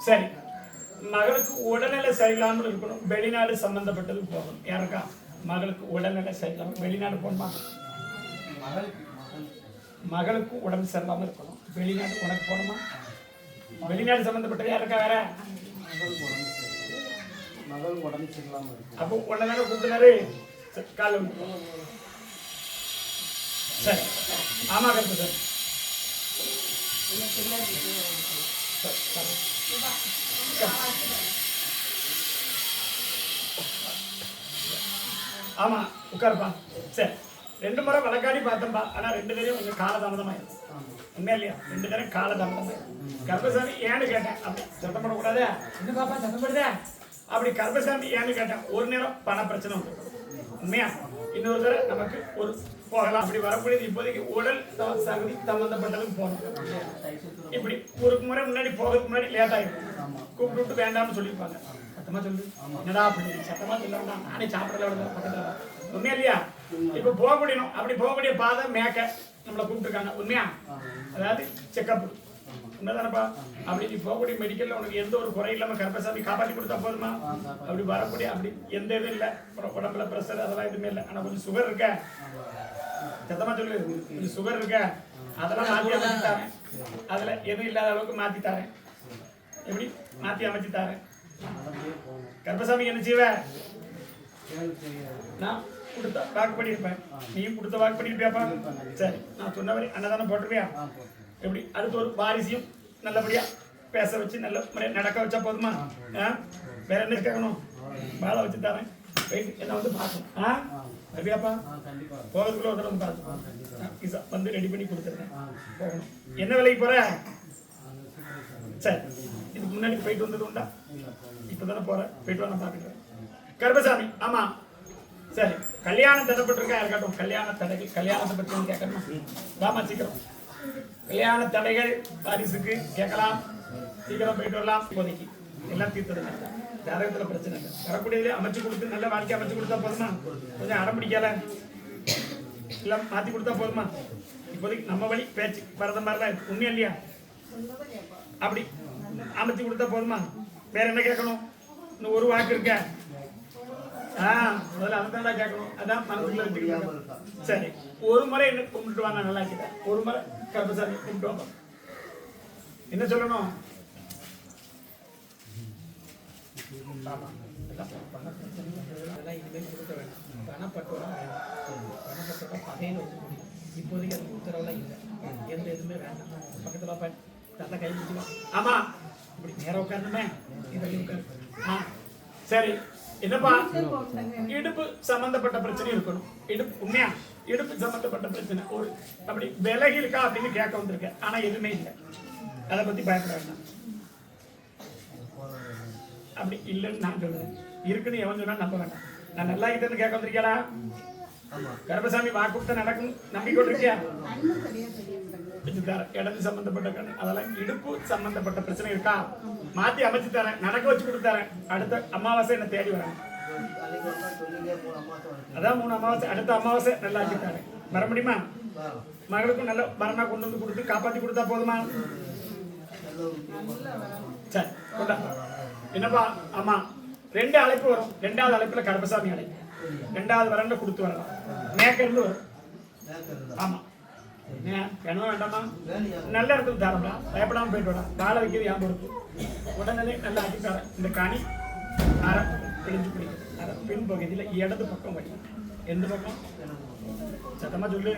சரி. மகளுக்கு உடல்நிலை சரியில்லாமல் இருக்கணும், வெளிநாடு சம்பந்தப்பட்டது போகணும். யாருக்கா மகளுக்கு உடல்நிலை சரியில்லாமல் வெளிநாடு போகணுமா? மகளுக்கு உடம்பு சரியில்லாமல் இருக்கணும், வெளிநாடு உனக்கு போகணுமா? வெளிநாடு சம்பந்தப்பட்டது யாருக்கா? வேற அப்போ உடனே கூப்பிட்டுனாரு கால. சரி, ஆமா கருத்து சார். ஆமா உட்காருப்பா. சரி, 2 முறை வழக்காடி பார்த்தோம்பா. ஆனா 2 பேரையும் கொஞ்சம் காலதாமதமாயிடும். உண்மையா இல்லையா? 2 பேரும் காலதாமதமாயிடும். கர்ப்பசாமி ஏன்னு கேட்டேன். அப்படி சத்தம் பண்ணக்கூடாது. என்ன பாப்பா சத்தம் படுதே? அப்படி கர்ப்பசாமி ஏன்னு கேட்டேன். ஒரு நேரம் பண பிரச்சனை உண்டு, உண்மையா? இன்னொரு தடவை நமக்கு ஒரு போகலாம். அப்படி வரக்கூடியது இப்போதைக்கு உடல் சகதி சம்பந்தப்பட்டதுக்கு போகணும். இப்படி ஒரு முறை முன்னாடி போகிறதுக்கு முன்னாடி லேட் ஆகிடும். கூப்பிட்டு விட்டு வேண்டாம்னு சொல்லியிருப்பாங்க. சத்தமா சொல்லு, என்னடா அப்படி சத்தமா சொல்ல வேண்டாம், நானே சாப்பிடல பக்கத்தில். உண்மையா இல்லையா? இப்போ போக முடியணும். அப்படி போகக்கூடிய பாதை மேக்க நம்மளை கூப்பிட்டுருக்காங்க, உண்மையா? அதாவது செக்கப், உண்மைதானப்பா? அப்படி நீ போகக்கூடிய மெடிக்கல்ல உனக்கு எந்த ஒரு குறை இல்லாமல் கர்ப்பசாமி காப்பாற்றி கொடுத்தா போதுமா? அப்படி வரக்கூடிய அப்படி எந்த இதுவும் இல்லை, உடம்புல ப்ரெஷர் அதெல்லாம் எதுவுமே இல்லை. ஆனால் கொஞ்சம் சுகர் இருக்க, சத்தமா சொல்லு, கொஞ்சம் சுகர் இருக்க, அதெல்லாம் மாற்றி அமைச்சு தரேன். அதில் எதுவும் இல்லாத அளவுக்கு மாற்றி தரேன். எப்படி மாற்றி அமைச்சு தரேன்? கர்ப்பசாமி என்ன செய்வ? நான் கொடுத்த வாக்கு பண்ணியிருப்பேன், நீயும் கொடுத்த வாக்கு பண்ணியிருப்பியாப்பா? சரி, நான் சொன்னவரை அன்னதானம் போட்டிருப்பியா? எப்படி அடுத்து ஒரு வாரிசையும் நல்லபடியா பேச வச்சு நல்ல முறையாக நடக்க வச்சா போதுமா? வேற என்ன கேட்கணும்? வாழை வச்சு தரேன், என்ன வந்து பார்க்கணும். அப்படியாப்பா? போகிறதுக்குள்ள ஒரு தடவை பார்த்து வந்து ரெடி பண்ணி கொடுத்துருக்கேன், போகணும். என்ன விலைக்கு போற? சரி, இதுக்கு முன்னாடி போயிட்டு வந்தது உண்டா? இப்பதானே போறேன், போயிட்டு வர பார்த்துக்கிறேன். கர்ப்பசாமி ஆமா சரி, கல்யாணம் தடைப்பட்டிருக்கா? இருக்கட்டும், கல்யாண தடைகள், கல்யாணத்தை பற்றி கேட்கணுமா? தாமா சீக்கிரம். கல்யாண தடைகள் வாரிசுக்கு கேட்கலாம், சீக்கிரம் போயிட்டு வரலாம். இப்போதைக்கு எல்லாம் தீர்த்துடுங்க, ஜாதகத்தில் பிரச்சனை இல்லை. வரக்கூடியதே அமைச்சு கொடுத்து நல்ல வாழ்க்கை அமைச்சு கொடுத்தா போதுமா? கொஞ்சம் அடம் பிடிக்கல, எல்லாம் மாற்றி கொடுத்தா போதுமா? இப்போதைக்கு நம்ம வழி பேச்சு வரத மாதிரிலாம் இருக்கு, உண்மையா இல்லையா? அப்படி அமைச்சு கொடுத்தா போதுமா? வேற என்ன கேட்கணும்? இன்னும் ஒரு வாக்கு இருக்க. முதல்ல அதுதான் கேட்கணும், அதான் மனசுல வச்சுக்கலாம். சரி, ஒரு முறை என்ன கும்பிட்டு வாங்க, நல்லா கிட்ட ஒரு முறை கர்ப்பசாமி கும்பிட்டு வாங்க. என்ன சொல்லணும்? இனிமேல் கொடுக்க வேண்டாம், பணப்பட்டோட பணப்பட்டோட பகையில் வச்சு முடியும். இப்போதைக்கு அது உத்தரவுலாம் இல்லை, எந்த எதுவுமே வேண்டாம். பக்கத்தில் நல்லா கை முடிக்கலாம். ஆமா, இப்படி நேரம் உட்காரணுமே, இது உட்காரு. சரி, என்னப்பா? இடுப்பு சம்பந்தப்பட்ட பிரச்சனை இருக்கணும். இடுப்பு உண்மையா? இடுப்பு சம்பந்தப்பட்ட பிரச்சனை ஒரு அப்படி விலகி இருக்கா அப்படின்னு கேட்க வந்திருக்கேன், ஆனா எதுவுமே இல்லை. அதை பத்தி பயப்பட வேண்டாம். அப்படி இல்லைன்னு நான் சொல்றேன், இருக்குன்னு எவன் சொன்னா நம்ப வேண்டாம். நான் நல்லா கிட்டேன்னு கேட்க வந்திருக்கியா? கர்ப்பசாமி வாக்குத்த நடக்கும் நம்பிக்கொண்டு இருக்கியா? இடது சம்பந்தப்பட்ட கண், அதெல்லாம் இடுப்பு சம்பந்தப்பட்ட பிரச்சனை இருக்கா? மாத்தி அமைச்சு தரேன், நடக்க வச்சு கொடுத்தாரேன். அடுத்த அமாவாசை என்ன தேடி வரேன். அதான் 3 அமாவாசை, அடுத்த அமாவாசை நல்லா ஆக்கி தரேன். வர முடியுமா? மகளுக்கும் நல்ல மரணா கொண்டு வந்து கொடுத்து காப்பாற்றி கொடுத்தா போதுமா? சரி, என்னப்பா? ஆமா, 2 அழைப்பு வரும். 2வது அழைப்புல கர்ப்பசாமி அழைப்பு, 2வது வரண்ட கொடுத்து வரலாம். மேற்கிருந்து வரும். ஆமா, வேணுமா வேண்டாமா? நல்ல இடத்துல தரப்பா, பயப்படாம போயிட்டு வரலாம். வாழை வைக்கிறது என் பொறுப்பு. உடனே நல்லா ஆக்கி தரேன். இந்த காணி அரை பிழிஞ்சு பிடிக்கும். அரை பின் பகுதியில் இடது பக்கம் வடி. எந்த பக்கம்? சத்தமா சொல்லு.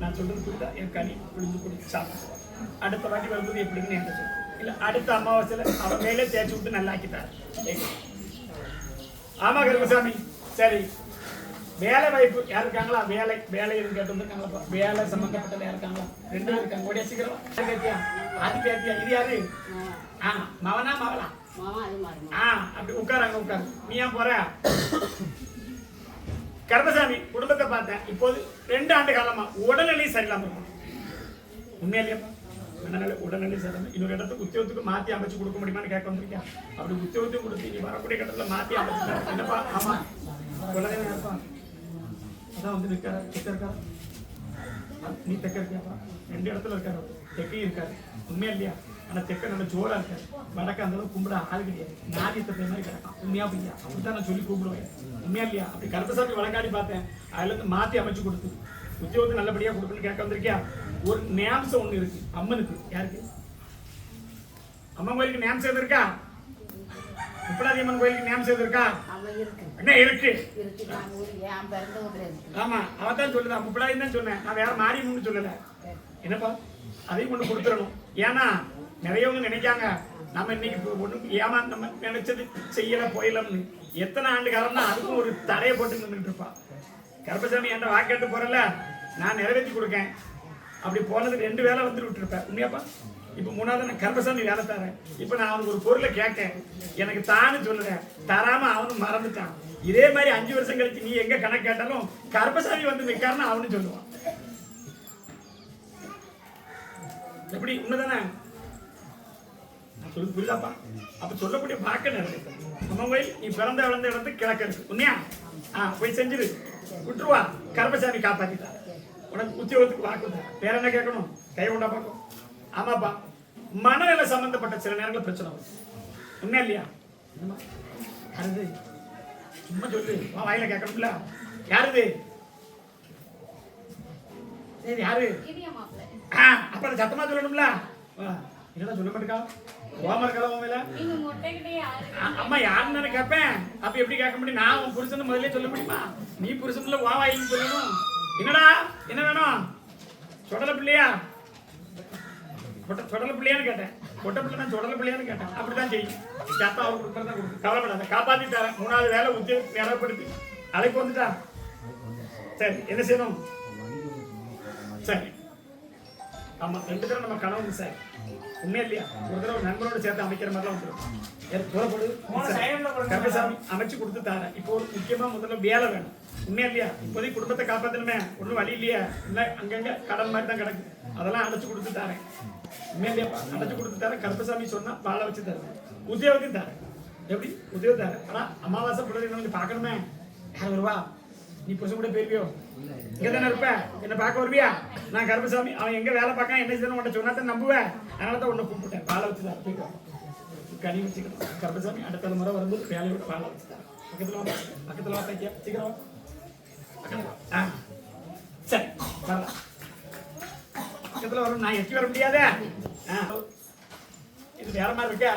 நான் சொல்றது புரியுதா? என் கனி பிழிஞ்சு பிடிச்சி சாப்பிட்டு அடுத்த வாட்டி வரும்போது எப்படின்னு என்ன சொல்லு. இல்லை அடுத்த அமாவாசையில் அவன் மேலே தேய்ச்சி விட்டு நல்லா ஆக்கிட்டார். ஆமா கருமசாமி. சரி, வேலை வாய்ப்பு யார் இருக்காங்களா? வேலை இருந்து கேட்டு வந்துருக்காங்களா? வேலை சம்பந்தப்பட்ட யார் இருக்காங்களா? 2 பேர் இருக்காங்க. ஓடியா சீக்கிரம். கேட்டியா? அது கேட்டியா? இது யாரு? மவனா மகளா? அப்படி உட்காராங்க, உட்காரு. நீ ஏன் போற? கர்ப்பசாமி குடும்பத்தை பார்த்தேன். இப்போது 2 ஆண்டு காலமா உடல்நிலை சரியில்லாம இருக்கும். உண்மையா இல்லையாப்பா? உடல்நிலை சரியில்லாம இன்னொரு இடத்துக்கு உத்தியோகத்துக்கு மாற்றி அமைச்சு கொடுக்க முடியுமான்னு கேட்க வந்திருக்கியா? அப்படி உத்தியோகத்தையும் கொடுத்து நீ வரக்கூடிய கட்டத்தில் மாற்றி அமைச்சு என்னப்பா? ஆமா, உடனே அதான் வந்து நிற்கார இருக்காரா? நீ தெக்க இருக்கியாப்பா? 2 இடத்துல இருக்காரு, தெக்கையும் இருக்காரு. உண்மையா இல்லையா? ஆனா தெக்க நல்ல ஜோரா இருக்காரு, வடக்க அந்த அளவுக்கு கும்பிட ஆள் கிடையாது. நாரியத்தை போய் மாதிரி கிடக்கும். உண்மையா பையா? அப்படித்தான் நான் சொல்லி கூப்பிடுவேன். உண்மையா இல்லையா? அப்படி கருப்பசாமி வழக்காடி பார்த்தேன், அதுல இருந்து மாத்தி அமைச்சு கொடுத்து உத்தியோகத்தை நல்லபடியா கொடுக்கணும்னு கேட்க வந்திருக்கியா? ஒரு நேம்சம் ஒண்ணு இருக்கு அம்மனுக்கு. யாருக்கு? அம்மன் கோயிலுக்கு நேம்சம் எது இருக்கா? முப்படாதி அம்மன் கோயிலுக்கு நேம்சம் எது இருக்கா? என்ன இருக்கு? ஆமா, அவதான் சொல்லுதா, முப்படாதி தான் சொன்னேன், நான் வேற மாரியம்மன் சொல்லல. என்னப்பா, அதையும் கொண்டு கொடுத்துடணும். ஏன்னா நிறையவங்க நினைக்காங்க நம்ம இன்னைக்கு ஒண்ணு ஏமா நம்ம நினைச்சது செய்யல போயிடலாம்னு. எத்தனை ஆண்டு காலம் தான் அதுக்கும் ஒரு தடையை போட்டு நின்றுட்டு இருப்பா. கருப்பசாமி என்ற வாக்கெட்டு போறல, நான் நிறைவேற்றி கொடுக்கேன். அப்படி போனதுக்கு 2 வேலை வந்துட்டு விட்டுருப்பேன். உண்மையாப்பா? இப்ப 3வது நான் கருப்பசாமி வேலை தரேன். இப்ப நான் அவனுக்கு ஒரு பொருளை கேட்கேன், எனக்கு தான்னு சொல்லுறேன், தராம அவனும் மறந்துட்டான். இதே மாதிரி 5 வருஷம் கழிச்சு நீ எங்க கணக்கு கேட்டாலும் கருப்பசாமி வந்து நிக்காருன்னு அவனு சொல்லுவான். எப்படி? உண்மைதானே? சொல்லு, புரியுதாப்பா? அப்ப சொல்லக்கூடிய வாக்க நடக்கு. அம்மன் கோயில் நீ பிறந்த வளர்ந்த இடத்துக்கு கிழக்கு இருக்கு. உண்மையா? போய் செஞ்சிரு, விட்டுருவா. கருப்பசாமி காப்பாத்திட்டா. உனக்கு உத்தியோகத்துக்கு வாக்கு. வேற என்ன கேட்கணும்? கை கொண்டா பார்க்கும். ஆமாப்பா, மனநிலை சம்பந்தப்பட்ட சில நேரங்களில் பிரச்சனை வரும். உண்மையா இல்லையா? யாருது? சும்மா சொல்லு, வாயில கேட்கணும்ல. யாருது? சரி, யாரு? அப்ப சத்தமா சொல்லணும்ல. என்னடா சொல்ல மாட்டேக்கா? கோமா இருக்கா? அம்மா யாருன்னு கேட்பேன். அப்ப எப்படி கேட்க முடியும்? நான் உன் புருஷன் முதல்ல சொல்ல முடியுமா? நீ புருஷன்ல வா வாயின்னு சொல்லணும். என்னடா என்ன வேணும்? சொடல பிள்ளையா? சொடல பிள்ளையான்னு கேட்டேன். கொட்ட பிள்ளை தான் சொடல பிள்ளையான்னு கேட்டேன். அப்படித்தான் செய்யும். சத்தா அவர் கொடுக்குறதா கொடுக்கு. கவலைப்படாத, காப்பாத்தி தரேன். 3வது வேலை உத்தியோகத்தை நிறைவேற்றி அழைப்பு வந்துட்டா. சரி, என்ன செய்யணும்? சரி, ஆமா, 2 தடவை நம்ம கனவு சார். உண்மையா இல்லையா? ஒரு தடவை நண்பரோட சேர்த்து அமைக்கிற மாதிரிலாம் வந்துடும். கருப்பசாமி அமைச்சு கொடுத்து தாரேன். இப்போ ஒரு முக்கியமா முதல்ல வேலை வேணும். உண்மையா இல்லையா? இப்போதைக்கு குடும்பத்தை காப்பாத்தணுமே, ஒன்றும் வழி இல்லையா? இல்லை, அங்கங்க கடன் மாதிரி தான் கிடக்கு. அதெல்லாம் அடைச்சு கொடுத்து தாரேன். உண்மையா இல்லையாப்பா? அடைச்சு கொடுத்து தரேன். கருப்பசாமி சொன்னா வாழ வச்சு தரேன். உத்தியோகத்தையும் தரேன். எப்படி? உத்தியோகம் தரேன். ஆனா அமாவாசை பிள்ளை பார்க்கணுமே. யார் வருவா? நீ புருஷன் கூட போயிருவியோ? இங்க தானே இருப்ப? என்ன பார்க்க வருவியா? நான் கருப்பசாமி, அவன் எங்க வேலை பார்க்க என்ன செய்யணும் உன்னை சொன்னா தான் நம்புவேன். அதனால தான் உன்னை கூப்பிட்டேன். வாழ வச்சுதான் போய்க்கும். கனி வச்சுக்கணும். கருப்பசாமி அடுத்த முறை வரும்போது வேலையோட வாழ வச்சுதான். பக்கத்துல வா தைக்கியா? சீக்கிரம். சரி, வரலாம். பக்கத்துல வரும். நான் எட்டி வர முடியாத. இது வேற மாதிரி இருக்க.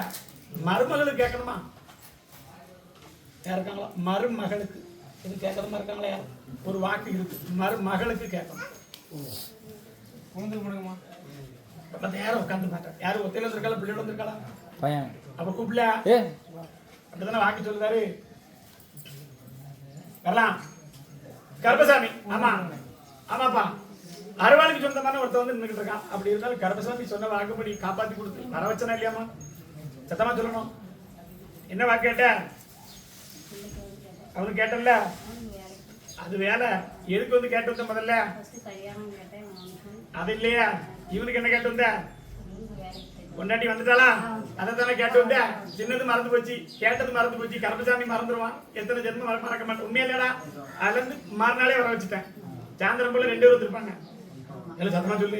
மருமகளுக்கு கேட்கணுமா? இருக்காங்களா? மருமகளுக்கு இது கேட்கறமா இருக்காங்களா? ஒரு வாக்கு இருக்கு. மருமகளுக்கு கேட்கணும். யாரும் உட்காந்து மாட்டேன். யாரும் ஒத்தையில இருந்திருக்காளா? பிள்ளையோட வந்திருக்காளா? அப்ப கூப்பிடல. அப்படித்தானே வாக்கு சொல்லுதாரு. வரலாம். கருப்பசாமி. ஆமா, ஆமாப்பா, அறுவாளுக்கு சொந்தமான ஒருத்த வந்து நின்றுட்டு இருக்கான். அப்படி இருந்தாலும் கருப்பசாமி சொன்ன வாக்குப்படி காப்பாத்தி கொடுத்து வர வச்சனா இல்லையாமா? சத்தமா சொல்லணும். என்ன வாக்கு கேட்ட? அவனு கேட்டல. அது வேலை. எதுக்கு வந்து கேட்டு வந்த? முதல்ல அது இல்லையா? இவனுக்கு என்ன கேட்டு வந்த? பொண்டாட்டி வந்துட்டாளா? அதை தானே கேட்டு வந்த. சின்னது மறந்து போச்சு, கேட்டது மறந்து போச்சு. கருப்பசாமி மறந்துடுவான். எத்தனை ஜென்மம் மறக்க மாட்டேன். உண்மையா இல்லடா? அதுல இருந்து மறுநாளே வர வச்சுட்டேன். சாயந்தரம் போல 2 பேர் வந்துருப்பாங்க. எல்லாம் சத்தமா சொல்லு.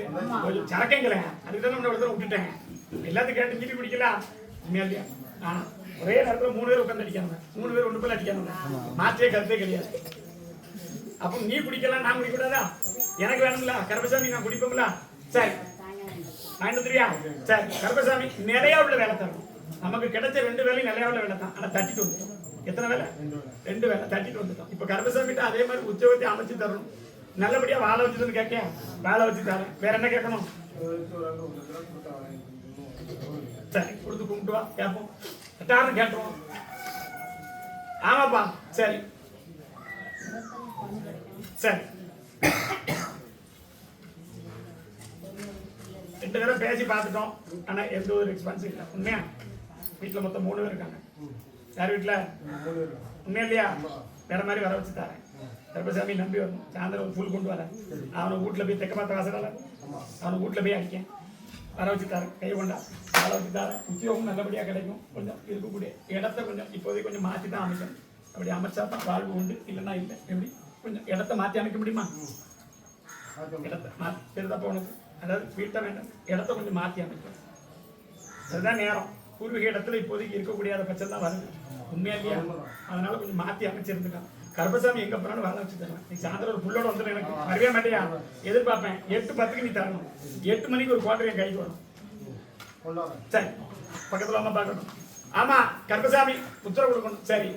சரக்கங்களே, அதுக்குதான் நம்ம ஒருத்தர் விட்டுட்டேன். எல்லாத்தையும் கேட்டு இஞ்சிட்டு குடிக்கல. உண்மையா இல்லையா? ஒரே நேரத்தில் 3 பேர் உட்காந்து அடிக்காங்க. 3 பேர் 1 பேர் அடிக்காங்க. மாற்றே கருத்தே கிடையாது. அப்போ நீ குடிக்கலாம், நான் குடிக்கூடாதா? எனக்கு வேணும்ல கருப்பசாமி, நான் குடிப்போம்ல. சரி, வாங்கிட்டு வந்துருவியா? சரி, கருப்பசாமி நிறைய உள்ள வேலை தரணும். நமக்கு கிடைச்ச 2 வேலையும் நிறைய உள்ள வேலை தான். ஆனா தட்டிட்டு வந்துட்டோம். எத்தனை வேலை? 2 வேலை தட்டிட்டு வந்துட்டோம். இப்ப கருப்பசாமிட்ட அதே மாதிரி உத்தியோகத்தை அமைச்சு தரணும். நல்லபடியா வாழ வச்சுன்னு கேட்க வாழ வச்சு தரேன். வேற என்ன கேட்கணும்? சரி, கொடுத்து கும்பிட்டு வா, கேட்போம். எட்டாரும் கேட்டுருவோம். ஆமாப்பா, சரி சரி. 2 தடவை பேசி பார்த்துட்டோம். ஆனா எந்த ஒரு ரெஸ்பான்ஸ் இல்லை. உண்மையா? வீட்டுல மொத்தம் 3 பேர் இருக்காங்க. யார் வீட்டுல? உண்மையா இல்லையா? வேற மாதிரி வர வச்சு தரேன். கருப்பசாமி நம்பி வரணும். சாயந்தரம் ஃபுல் கொண்டு வரேன். அவனை வீட்டுல போய் தெக்க பார்த்த வாசலால அவனை வீட்டுல போய் அடிக்கேன். வர வச்சு தரேன். கை கொண்டா வர வச்சு தரேன். உத்தியோகம் நல்லபடியா கிடைக்கும். கொஞ்சம் இருக்கக்கூடிய இடத்த கொஞ்சம் இப்போதைக்கு கொஞ்சம் மாற்றி தான் அமைக்கணும். அப்படி அமைச்சா தான் வாழ்வு உண்டு. இல்லைன்னா இல்லை. எப்படி கொஞ்சம் இடத்த மாற்றி அமைக்க முடியுமா? இடத்த திருத்தப்ப உனக்கு அதாவது வீட்டை வேண்டாம், இடத்த கொஞ்சம் மாற்றி அமைக்கணும். அதுதான் நேரம். பூர்வீக இடத்துல இப்போதைக்கு இருக்கக்கூடிய பட்சம் தான் வருது, உண்மையா இல்லையா? அதனால கொஞ்சம் மாற்றி அமைச்சிருந்துக்கலாம். கருப்பசாமி எங்க போனாலும் வேலை வச்சு தருவேன். நீ சாயந்தரம் ஒரு புள்ளோட வந்துடும், எனக்கு வரவே மாட்டியா? எதிர்பார்ப்பேன். 8:10 நீ தரணும். 8 மணிக்கு ஒரு குவார்டர் என் கைக்கு வரும். சரி, பக்கத்துல அம்மா பார்க்கணும். ஆமா, கருப்பசாமி உத்தரவு கொடுக்கணும். சரி,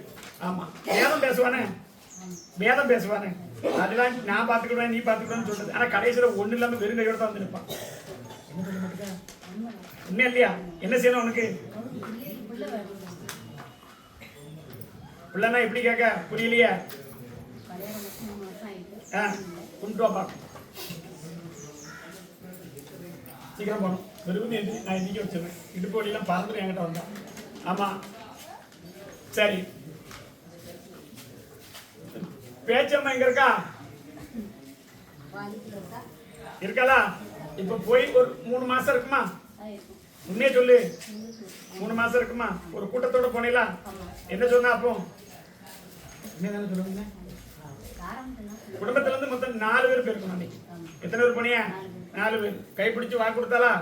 ஆமா, வேதம் பேசுவானே, வேதம் பேசுவானே, அதெல்லாம் நான் பார்த்துக்கிடுவேன், நீ பார்த்துக்கிடுவேன்னு சொல்றது. ஆனா கடைசியில் ஒண்ணு இல்லாம வெறும் கையோட தான் வந்து நிற்பான். என்ன சொல்ல மாட்டேங்க, உண்மையா இல்லையா? என்ன செய்யணும் உனக்கு? பிள்ளைனா எப்படி கேட்க புரியலையே? குண்டு வா, சீக்கிரம் போகணும். வெறும் நான் இன்னைக்கு வச்சிருவேன். இடுப்பு வழியெல்லாம் பறந்துட்டு என்கிட்ட வந்தான். ஆமா, சரி. பேச்சம்மா எங்க இருக்கா? இருக்கலா? இப்ப போய் ஒரு 3 மாசம் இருக்குமா? உண்மையே சொல்லு, 3 மாசம் இருக்குமா? ஒரு கூட்டத்தோட போனீங்களா? என்ன சொன்னா? அப்போ என்ன சொல்லுவீங்க? குடும்பத்துல இருந்து மொத்தம் 4 பேர் போயிருக்கணும். அன்னைக்கு எத்தனை பேர் போனியா? 4 பேர். கைப்பிடிச்சு வாக்கு கொடுத்தாலா?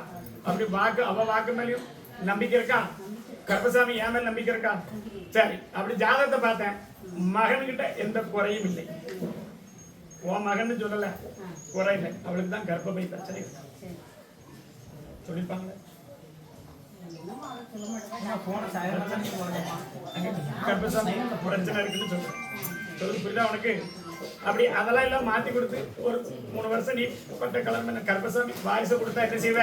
அப்படி வாக்கு, அவ வாக்கு மேலேயும் நம்பிக்கை இருக்கா? கருப்பசாமி என் மேல நம்பிக்கை இருக்கா? சரி, அப்படி ஜாதகத்தை பார்த்தேன். மகன்கிட்ட எந்த குறையும் இல்லை. உன் மகன் சொல்லல, குறை இல்லை. அவளுக்கு தான் கர்ப்பப்பை பிரச்சனை சொல்லிருப்பாங்களே. கர்ப்பசாமி பிரச்சனை இருக்குன்னு சொல்றேன். சொல்லு, புரியுதா உனக்கு? அப்படி அதெல்லாம் எல்லாம் மாத்தி கொடுத்து ஒரு 3 வருஷம் நீ பட்ட கிளம்பி கருப்பசாமி வாரிசை கொடுத்தா என்ன செய்வ?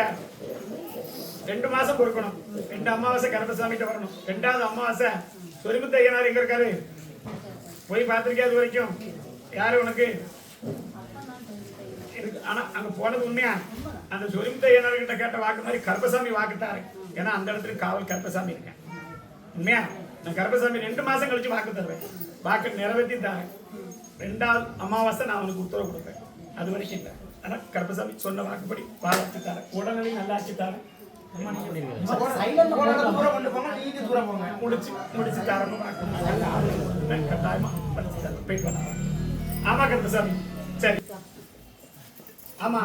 2 மாசம் பொறுக்கணும். 2 அமாவாசை கருப்பசாமிகிட்ட வரணும். 2வது அமாவாசை சொரிமுத்து ஐயனார் எங்க இருக்காரு? போய் பார்த்திருக்கியா? அது வரைக்கும் யாரு உனக்கு இருக்கு? ஆனா அங்க போனது உண்மையா? அந்த சொரிமுத்து ஐயனார் கிட்ட கேட்ட வாக்கு மாதிரி கருப்பசாமி வாக்குத்தாரு. ஏன்னா அந்த இடத்துல காவல் கருப்பசாமி இருக்கேன். உண்மையா? நான் கருப்பசாமி 2 மாசம் கழிச்சு வாக்கு தருவேன். வாக்கு நிறைவேற்றி தரேன். 2வது அமாவாசை நான் உனக்கு உத்தரவு கொடுப்பேன். அது வரைக்கும் இல்லை. ஆனா கருப்பசாமி சொன்ன வாக்குப்படி வாழாச்சு தரேன். உடனே நல்லாச்சு தரேன். முடிச்சு தரணும். கட்டாயமா போயிட்டு வர. ஆமா கருப்பசாமி. சரி, ஆமா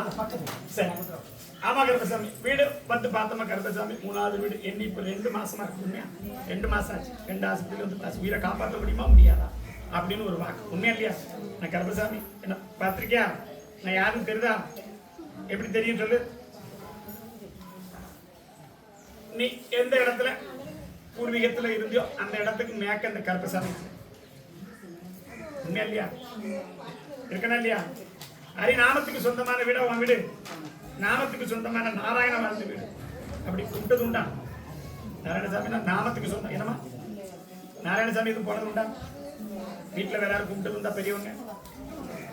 சரி, ஆமா கருப்பசாமி. வீடு வந்து பார்த்தோமா கருப்பசாமி? 3வது வீடு எண்ணி இப்ப 2 மாசமா இருக்கு. உண்மையா? 2 மாசம் ஆச்சு. 2 ஆஸ்பத்திரியில வந்து உயிரை காப்பாற்ற முடியுமா முடியாதா அப்படின்னு ஒரு வாக்கு. உண்மையா இல்லையா? நான் கருப்பசாமி என்ன பார்த்திருக்கியா? நான் யாருன்னு தெரியுதா? எப்படி தெரியும் சொல்லு? நீ எந்த இடத்துல பூர்வீகத்துல இருந்தியோ அந்த இடத்துக்கு மேக்க அந்த கருப்பசாமி. உண்மையா இல்லையா? இருக்கனா இல்லையா? ஹரிநாமத்துக்கு சொந்தமான வீடு உன் வீடு. நாமத்துக்கு சொந்தமான நாராயண வாழ்ந்த வீடு. அப்படி கும்பிட்டது உண்டா? நாராயணசாமி நாமத்துக்கு சொந்தம். என்னமா நாராயணசாமி இது போனது உண்டா? வீட்டுல வேற யாரும் கும்பிட்டது உண்டா? பெரியவங்க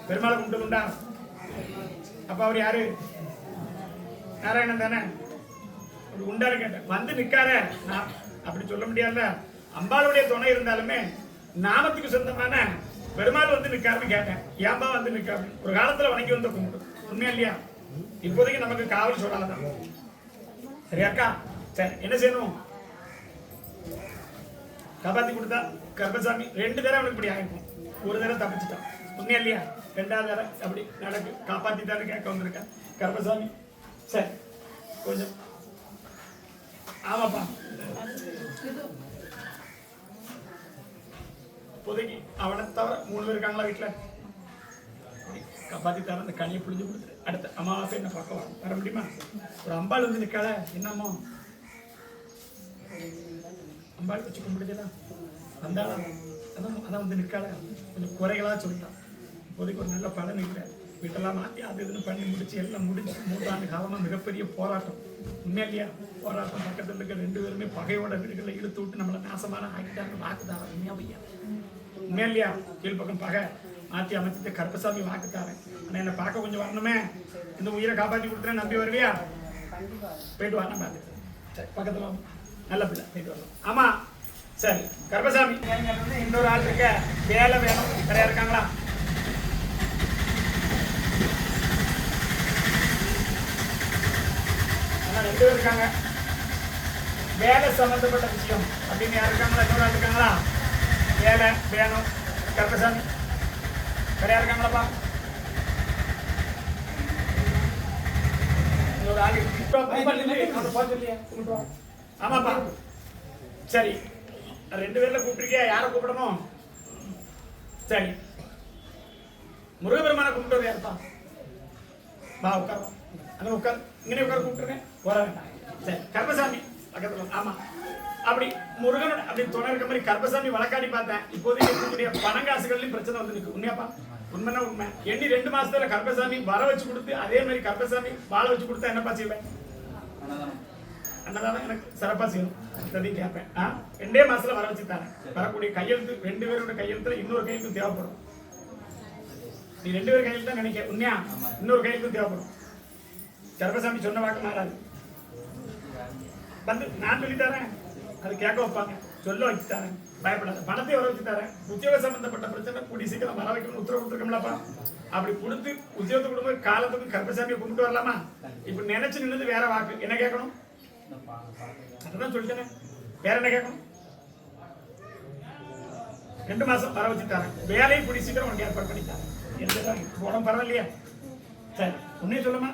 பெருமாளை கும்பிட்டது உண்டா? அப்ப அவர் யாரு? நாராயணன் தானே. உண்டாரு கேட்டேன். வந்து நிக்கார அப்படி சொல்ல முடியாதுல்ல. அம்பாளுடைய துணை இருந்தாலுமே நாமத்துக்கு சொந்தமான பெருமாள் வந்து நிக்காருன்னு கேட்டேன். ஏன்பா வந்து நிக்காரு? ஒரு காலத்துல வணங்கி வந்த கும்பிடு. உண்மையா இல்லையா? இப்போதைக்கு நமக்கு காவல் சொல்லாதான். சரியாக்கா? சரி, என்ன செய்யணும்? காப்பாத்தி கொடுத்தா கர்ப்பசாமி 2 தடவை அவனுக்கு இப்படி ஆயிருக்கும். ஒரு தடவை தப்பிச்சுட்டான். உண்மையா இல்லையா? 2வது தடவை அப்படி நடக்கு. காப்பாத்திட்டான்னு கேட்க வந்திருக்கா கர்ப்பசாமி. சரி, கொஞ்சம் ஆமாப்பா. இப்போதைக்கு அவனை தவிர 3 பேர் இருக்காங்களா வீட்டுல? காப்பாத்தி தர அந்த கனியை புளிஞ்சு கொடுத்துரு. அடுத்த அம்மாவாசை என்ன பார்க்கலாம் வர முடியுமா? ஒரு அம்பாள் வந்து நிற்காத. என்னம்மா அம்பாள் வச்சு கும்பிடுதா? வந்தாலும் அதான் வந்து நிற்காத. கொஞ்சம் குறைகளா சொல்லிட்டான். இப்போதைக்கு ஒரு நல்ல பலன் இல்லை. வீட்டெல்லாம் மாற்றி அது இதுன்னு பண்ணி முடிச்சு எல்லாம் முடிச்சு 3 ஆண்டு காலமாக மிகப்பெரிய போராட்டம். உண்மையா இல்லையா? போராட்டம். பக்கத்தில் இருக்க 2 பேருமே பகையோட வீடுகளை இழுத்து விட்டு நம்மளை நாசமான ஆக்கிட்டாங்க. வாக்குதாரன். உண்மையா பையா? உண்மையா இல்லையா? கீழ்பக்கம் பகை மாற்றி அமைச்சிட்டு கருப்பசாமி வாக்குத்தாரன். ஆனால் என்னை பார்க்க கொஞ்சம் வரணுமே. இந்த உயிரை காப்பாற்றி கொடுத்துறேன். நம்பி வருவியா? போயிட்டு வரணும். பார்த்துட்டு சரி, பக்கத்தில் நல்ல பிள்ளை. போயிட்டு வரலாம். ஆமா சரி. கருப்பசாமி இன்னொரு ஆள் இருக்க வேலை வேணும். நிறையா இருக்காங்களா? ஆனால் 2 பேர் இருக்காங்க. வேலை சம்பந்தப்பட்ட விஷயம் அப்படின்னு யார் இருக்காங்களா? இன்னொரு ஆள் இருக்காங்களா? வேலை வேணும். கருப்பசாமி வேற யார் இருக்காங்களாப்பா? இன்னொரு ஆள் ஆமாப்பா சரி 2 பேர்ல கூப்பிட்டுருக்கியா யாரை கூப்பிடணும் சரி முருகபெருமான கூப்பிட்டு யாருப்பா வா உட்கார் அங்கே உட்கார் இங்கே உட்கார் கூப்பிட்டுருக்கேன் வர வேண்டாம் சரி கருப்பசாமி பக்கத்தில் ஆமா அப்படி முருகனோட அப்படி துணை இருக்க மாதிரி கருப்பசாமி வழக்காடி பார்த்தேன் இப்போதைக்கு இருக்கக்கூடிய பணங்காசுகள்லையும் பிரச்சனை வந்து நிற்கும் உண்மையாப்பா உண்மைன்னா உண்மை எண்ணி 2 மாசத்துல கருப்பசாமி வர வச்சு கொடுத்து அதே மாதிரி கருப்பசாமி வாழ வச்சு கொடுத்தா என்னப்பா செய்வேன் அண்ணதானம் எனக்கு சிறப்பா செய்யணும் அதையும் கேட்பேன் 2 மாசத்துல வர வச்சு தரேன் வரக்கூடிய கையெழுத்து 2 பேரோட கையெழுத்துல இன்னொரு கையெழுத்து தேவைப்படும் நீ 2 பேர் கையெழுத்து தான் நினைக்க உண்மையா இன்னொரு கையெழுத்து தேவைப்படும் கருப்பசாமி சொன்ன வாக்கு மாறாது வந்து நான் சொல்லி தரேன் அது கேட்க வைப்பாங்க சொல்ல வச்சு தரேன் பயப்படாத பணத்தை வர வச்சு தரேன் உத்தியோக சம்பந்தப்பட்ட பிரச்சனை கூடி சீக்கிரம் வர வைக்கணும்னு உத்தரவு கொடுத்துருக்கோம்லப்பா அப்படி கொடுத்து உத்தியோகத்தை கொடுக்கும்போது காலத்துக்கு கருப்பசாமியை கும்பிட்டு வரலாமா இப்ப நினைச்சு நின்று வேற வாக்கு என்ன கேட்கணும் அதான் சொல்லிட்டேன் வேற என்ன கேட்கணும் 2 மாசம் வர வச்சு தரேன் வேலையை கூடி சீக்கிரம் உனக்கு ஏற்பாடு பண்ணி தரேன் எதுதான் உடம்பு பரவாயில்லையா சரி உன்னையும் சொல்லுமா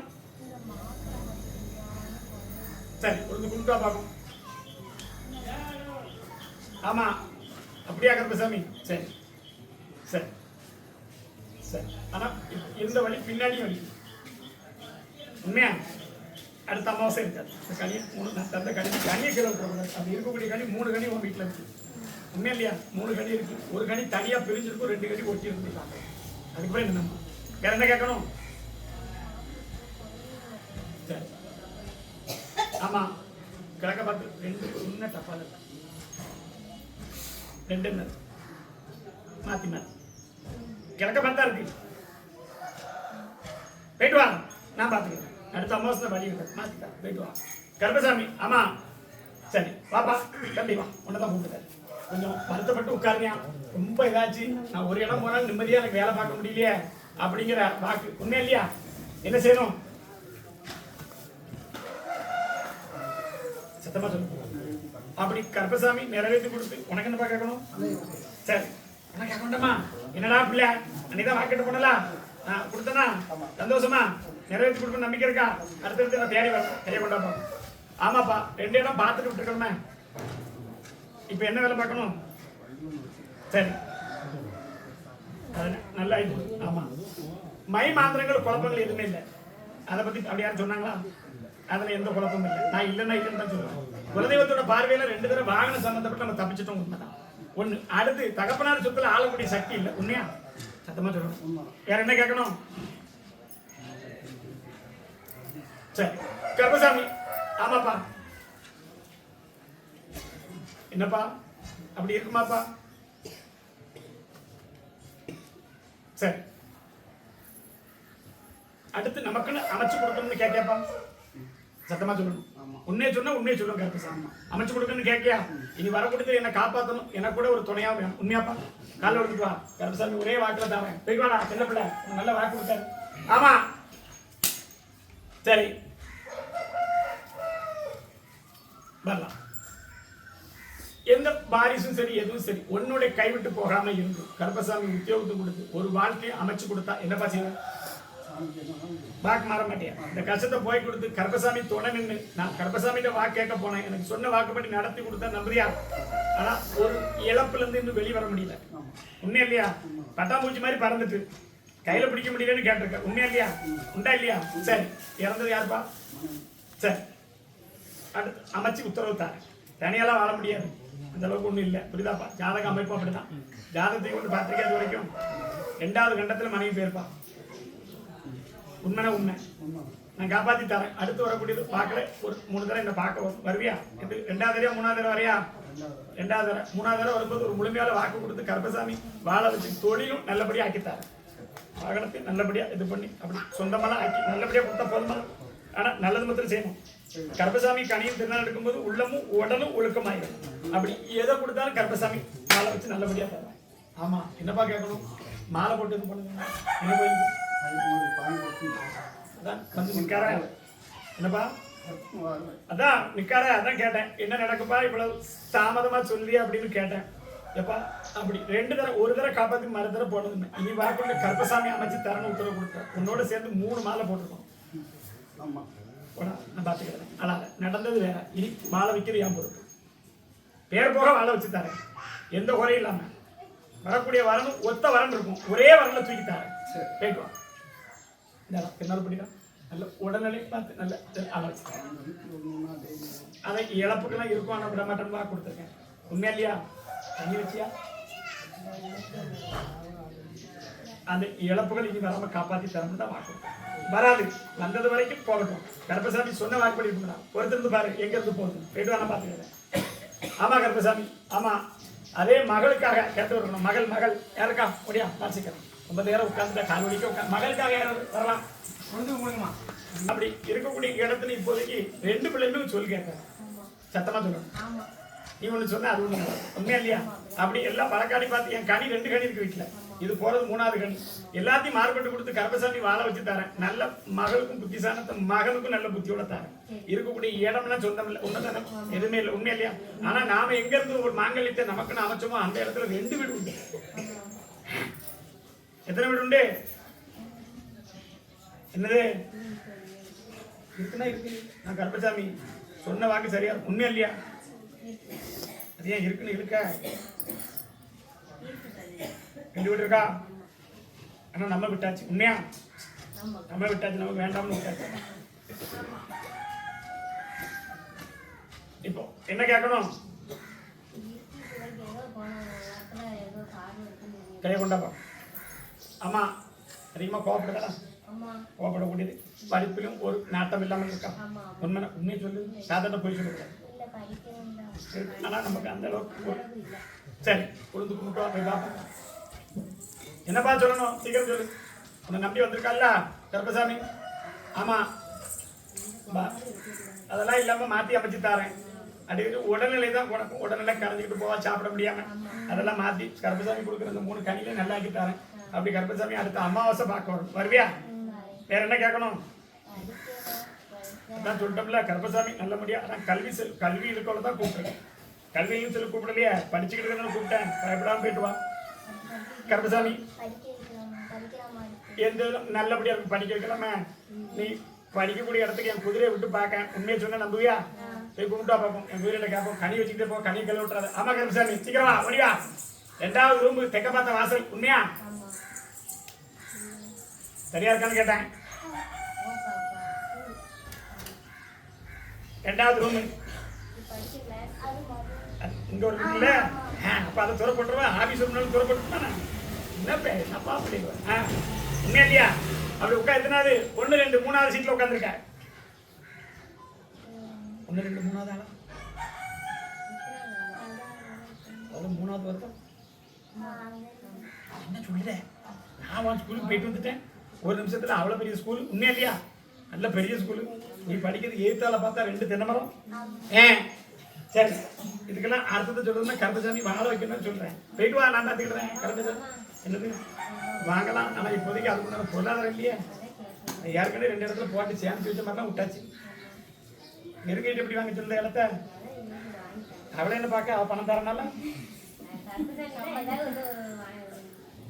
சரி ஒரு கும்பிட்டா பார்க்கும் ஆமா அப்படியா கருப்பசாமி சரி சரி சரி ஆனா இந்த வழி பின்னாடி வழி உண்மையா அடுத்த அமாவாசை இருக்காது இந்த கனி 3 நான் தந்த கனி கனியை கீழே விட்டுறக்கூடாது அப்படி இருக்கக்கூடிய கனி 3 கனி உன் வீட்டில் இருக்கு உண்மையா இல்லையா 3 கனி இருக்கு ஒரு கனி தனியா பிரிஞ்சிருக்கும் 2 கனி ஒட்டி இருந்துருக்காங்க அதுக்கப்புறம் என்ன வேற என்ன கேட்கணும் சரி ஆமா கிழக்க பார்த்து 2 சின்ன டப்பால் 2 மாத்தி மாத்தி கிழக்க பார்த்தா இருக்கு போயிட்டு வா நான் பார்த்துக்கிறேன் அடுத்த அமாவாசை வழி இருக்கு மாத்திட்டா போயிட்டு வா கருப்பசாமி ஆமா சரி வாப்பா தம்பி வா உன்னதான் கூப்பிட்டுட்டாரு கொஞ்சம் வருத்தப்பட்டு உட்காருங்க ரொம்ப இதாச்சு நான் ஒரு இடம் போனாலும் நிம்மதியா எனக்கு வேலை பார்க்க முடியலையே அப்படிங்கிற வாக்கு உண்மை இல்லையா என்ன செய்யணும் சத்தமா சொல்லு அப்படி கருப்பசாமி நிறைவேற்றி கொடுத்து உனக்கு என்ன கேட்கணும் சரி உனக்கு கேட்க வேண்டாமா என்னடா பிள்ளை அன்னைதான் வாக்கிட்டு போனலாம் கொடுத்தனா சந்தோஷமா நிறைவேற்றி கொடுக்க நம்பிக்கை இருக்கா அடுத்தடுத்து நான் தேடி வரேன் கையை கொண்டாப்பா ஆமாப்பா 2 இடம் பார்த்துட்டு விட்டுருக்கணுமே இப்ப என்ன வேலை பார்க்கணும் சரி நல்லா ஆமா மை மாந்திரங்கள் குழப்பங்கள் எதுவுமே இல்லை அதை பத்தி அப்படி யாரும் சொன்னாங்களா அதுல எந்த குழப்பமும் இல்லை நான் இல்லைன்னா இல்லைன்னு தான் சொல்லுவேன் குலதெய்வத்தோட பார்வையில 2 தடவை வாகனம் சம்பந்தப்பட்டு நம்ம தப்பிச்சிட்டோம் உண்மைதான் ஒண்ணு அடுத்து தகப்பனார் சொத்துல ஆளக்கூடிய சக்தி இல்லை உண்மையா சத்தமா சொல்லணும் வேற என்ன கேட்கணும் சரி கருப்பசாமி ஆமாப்பா என்னப்பா அப்படி இருக்குமாப்பா சரி அடுத்து நமக்குன்னு அமைச்சு கொடுக்கணும்னு கேட்கப்பா சத்தமா சொல்லணும் உண்மையை சொன்னா உண்மையை சொல்லும் கருப்பசாமி அமைச்சு கொடுக்கணும்னு கேட்கியா இனி வரக்கூடாது என்ன காப்பாற்றணும் எனக்கு கூட ஒரு துணையா வேணும் உண்மையாப்பா காலைல எடுத்துட்டு வா கருப்பசாமி ஒரே வாக்குல தாவேன் போய்வாடா சின்ன பிள்ளை நல்ல வாக்கு கொடுத்தாரு ஆமா சரி வரலாம் எந்த வாரிசும் சரி எதுவும் சரி உன்னுடைய கைவிட்டு போகாம இருந்து கருப்பசாமி உத்தியோகத்தை கொடுத்து ஒரு வாழ்க்கையை அமைச்சு கொடுத்தா என்னப்பா செய்வேன் வாக்கு மாற மாட்டியா இந்த கஷ்டத்தை போய் கொடுத்து கருப்பசாமி துணை நின்று நான் கருப்பசாமியில வாக்கு கேட்க போனேன் எனக்கு சொன்ன வாக்குப்படி நடத்தி கொடுத்தா நம்புறியா ஆனா ஒரு இழப்புல இருந்து இன்னும் வெளியே வர முடியல உண்மையா இல்லையா பட்டாம்பூச்சி மாதிரி பறந்துட்டு கையில பிடிக்க முடியலன்னு கேட்டிருக்க உண்மையா இல்லையா உண்டா இல்லையா சரி இறந்தது யாருப்பா சரி அடுத்து அமைச்சு உத்தரவு தாரு தனியெல்லாம் வாழ முடியாது அந்த அளவுக்கு ஒன்றும் இல்லை புரியுதாப்பா ஜாதக அமைப்பு அப்படிதான் ஜாதகத்தை கொண்டு பார்த்திருக்கேன் அது வரைக்கும் 2வது கண்டத்துல மனைவி போயிருப்பா உண்மைனா உண்மை நான் காப்பாத்தி தரேன் அடுத்து வரக்கூடியது பார்க்கல ஒரு 3 தடவை என்ன பார்க்க வருவியா இது 2வது தடவை 3வது தடவை வரையா 2வது தடவை 3வது தடவை வரும்போது ஒரு முழுமையால வாக்கு கொடுத்து கருப்பசாமி வாழ வச்சு தொழிலும் நல்லபடியா ஆக்கித்தாரு வாகனத்தை நல்லபடியா இது பண்ணி அப்படி சொந்தமெல்லாம் ஆக்கி நல்லபடியா கொடுத்தா போதுமா ஆனா நல்லது மாத்திரம் செய்யணும் கருப்பசாமி கனியும் திருநாள் எடுக்கும்போது உள்ளமும் உடலும் ஒழுக்கமாயிடும் அப்படி எதை கொடுத்தாலும் கருப்பசாமி மாலை வச்சு நல்லபடியா தருவேன் ஆமா என்னப்பா கேட்கணும் மாலை போட்டு இது பண்ணுங்க அதான் வந்து நிற்கார என்னப்பா அதான் நிற்கார அதான் கேட்டேன் என்ன நடக்குப்பா இவ்வளவு தாமதமா சொல்லி அப்படின்னு கேட்டேன் எப்பா அப்படி 2 தடவை ஒரு தடவை காப்பாற்றி மறு தடவை போனதுன்னு இனி வரக்கூடிய கருப்பசாமி அமைச்சு தரணும் உத்தரவு கொடுத்தேன் உன்னோட சேர்ந்து 3 மாலை போட்டிருக்கோம் நான் பார்த்துக்கிறேன். அழாத, நடந்தது வேற. இனி வாழ வைக்கிறது என் பொறுப்பு. பேர் போக வாழ வச்சு தரேன், எந்த குறையும் இல்லாம. வரக்கூடிய வரணும் ஒத்த வரன் இருக்கும், ஒரே வரல தூக்கி தரேன். கேட்கும் பின்னால் பிடிக்கும். நல்ல உடல்நிலை பார்த்து நல்ல ஆள வச்சு தரேன். அதை இழப்புக்கெல்லாம் இருக்கும், ஆனால் விட மாட்டேன்னு வாக்கு கொடுத்துருக்கேன். உண்மையா இல்லையா? தண்ணி வச்சியா? அந்த இழப்புகள் இனி வராம காப்பாற்றி தரணும் தான் வாக்கு வராது. வந்தது வரைக்கும் போகட்டும். கருப்பசாமி சொன்ன வாக்குப்படி இருக்குங்களா? ஒருத்தருந்து பாரு எங்க இருந்து போகுது. போயிட்டு வேணா பார்த்துக்கிறேன். ஆமா கருப்பசாமி, ஆமா. அதே மகளுக்காக கேட்டு இருக்கணும். மகள் யாருக்கா முடியா வாசிக்கிறேன். ரொம்ப நேரம் உட்காந்துட்டா கால் வலிக்க உட்காந்து மகளுக்காக யாராவது வரலாம் கொடுங்கம்மா. அப்படி இருக்கக்கூடிய இடத்துல இப்போதைக்கு 2 பிள்ளைகளும் சொல்லி கேட்க சத்தமா சொல்லணும். நீ ஒண்ணு சொன்ன அது ஒண்ணு உண்மையா இல்லையா? அப்படி எல்லாம் பழக்காடி பார்த்து என் கனி 2 கனி இருக்கு வீட்டுல. இது போறது 3வது கனி. எல்லாத்தையும் மாறுபட்டு கொடுத்து கருப்பசாமி வாழ வச்சு தரேன். நல்ல மகளுக்கும் புத்திசானத்தை மகனுக்கும் நல்ல புத்தியோட தரேன். இருக்கக்கூடிய இடம்லாம் சொந்தம் இல்லை, ஒண்ணுதானே, எதுவுமே இல்லை. உண்மையா இல்லையா? ஆனா நாம எங்க இருந்து ஒரு மாங்கல்யத்தை நமக்குன்னு அமைச்சோமோ அந்த இடத்துல 2 வீடு உண்டு. எத்தனை வீடு உண்டு? என்னது இருக்குன்னா இருக்கு. நான் கருப்பசாமி சொன்ன வாக்கு சரியா? உண்மையா இல்லையா? அது ஏன் இருக்குன்னு இருக்கா? 2 வீடு இருக்கா? ஆனா நம்ம விட்டாச்சு. உண்மையா நம்ம விட்டாச்சு, நமக்கு வேண்டாம்னு விட்டாச்சு. இப்போ என்ன கேட்கணும்? கையை கொண்டாப்பா. ஆமா, அதிகமா கோவப்படுதா? கோவப்படக்கூடியது. படிப்பிலும் ஒரு நாட்டம் இல்லாமல் இருக்கா? உண்மையை சொல்லு, சாதாரண போய் சொல்லுங்க. ஆனா நமக்கு அந்த அளவுக்கு சரி உளுந்து கும்பிட்டோம் போய் பார்ப்போம். என்னப்பா சொல்லணும்? சீக்கிரம் சொல்லு. உன்னை நம்பி வந்திருக்கால கருப்பசாமி. ஆமா, அதெல்லாம் இல்லாம மாத்தி அமைச்சு தாரேன். அடிக்கடி உடல்நிலை தான் உனக்கும். உடல்நிலை கரைஞ்சிக்கிட்டு போவா, சாப்பிட முடியாம. அதெல்லாம் மாத்தி கருப்பசாமி கொடுக்குற அந்த 3 கனிலையும் நல்லா ஆக்கி தரேன். அப்படி கருப்பசாமி அடுத்த அமாவாசை பார்க்க வரும். வருவியா? வேற என்ன கேட்கணும்? அதான் சொல்லிட்டோம்ல, கருப்பசாமி நல்ல முடியா. அதான் கல்வி இருக்கோட தான் கூப்பிட்டுருக்கேன். கல்வியும் சொல்லி கூப்பிடலையே, படிச்சுக்கிட்டு கூப்பிட்டேன். பயப்படாம போயிட்டு வா கருப்பசாமி. எந்த நல்லபடியா படிக்க வைக்கலாமே. நீ படிக்கக்கூடிய இடத்துக்கு என் குதிரையை விட்டு பார்க்க. உண்மையை சொன்ன நம்புவியா? போய் கும்பிட்டா பார்ப்போம். என் குதிரையில கேட்போம். கனி வச்சுக்கிட்டே போ, கனியை கழுவி விட்டுறாது. ஆமா கருப்பசாமி, சீக்கிரமா முடியா. 2வது ரூம் தெக்க பார்த்த வாசல். உண்மையா? சரியா இருக்கான்னு கேட்டேன். 2வது ரூம் இங்க ஒரு இல்ல. அப்ப அதை துறை போட்டுருவேன். ஆபீஸ் ரூம்னாலும் துறை போட்டுருப்பானே. என்ன பேப்பா பண்ணிடுவேன். உண்மையா இல்லையா? அப்படி உட்காந்து எத்தனாவது? 1 2 3வது சீட்ல உட்காந்துருக்க. 1 2 3வது ஆளா? அவ்வளோ 3வது வருத்தம் என்ன சொல்லிட்டேன்? நான் ஸ்கூலுக்கு போயிட்டு வந்துட்டேன். ஒரு நிமிஷத்துல அவ்வளோ பெரிய ஸ்கூல். உண்மையா இல்லையா? நல்ல பெரிய ஸ்கூலு. நீ படிக்கிறது எய்த்தால பார்த்தா 2 தென்னை மரம். சரி, இதுக்கெல்லாம் அர்த்தத்தை சொல்றதுன்னா கருப்பசாமி வாழ வைக்கணும்னு சொல்றேன். போயிட்டு வா, நான் பார்த்துக்கிட்டேன். கருப்பசாமி என்னது வாங்கலாம். ஆனா இப்போதைக்கு அதுக்குண்டான பொருளாதாரம் இல்லையே. ஏற்கனவே 2 இடத்துல போட்டு சேர்ந்து வச்ச மாதிரிலாம் விட்டாச்சு. நெருங்கிட்டு எப்படி வாங்க சொல்ற இடத்த? அவளை என்ன பார்க்க? அவ பணம் தரனால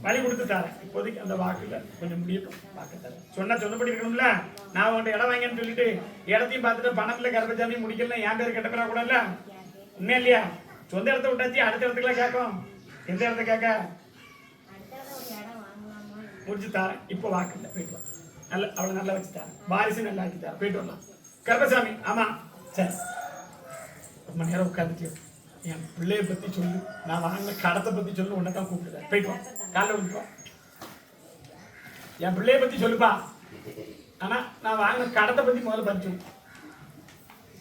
வழி கொடுத்து தரேன். இப்போதைக்கு அந்த வாக்குல கொஞ்சம் முடியட்டும். வாக்கு தரேன். சொன்னபடி இருக்கணும்ல. நான் உன்ட்ட இடம் வாங்கன்னு சொல்லிட்டு இடத்தையும் பார்த்துட்டு பணத்துல கருப்பசாமி முடிக்கல என் பேர் கெட்டப்படா கூட இல்ல. உண்மையா இல்லையா? சொந்த இடத்த விட்டாச்சு, அடுத்த இடத்துக்குலாம் கேட்கும். எந்த இடத்த கேட்க? முடிச்சு தரேன். இப்போ வாக்கு இல்லை, போயிட்டு வா. நல்ல அவளை நல்லா வச்சு தரேன். வாரிசு நல்லா ஆக்கி தரேன். போயிட்டு வரலாம் கருப்பசாமி. ஆமா சரி, ரொம்ப நேரம் உட்காந்துட்டு என் பிள்ளைய பத்தி சொல்லு. நான் வாங்கின கடத்தை பத்தி சொல்லு. உன்னை தான் கூப்பிடுறேன். போயிட்டு வா, காலைல விட்டுருவா. என் பிள்ளைய பத்தி சொல்லுப்பா. ஆனா நான் வாங்கின கடத்தை பத்தி முதல்ல பத்தி சொல்லு.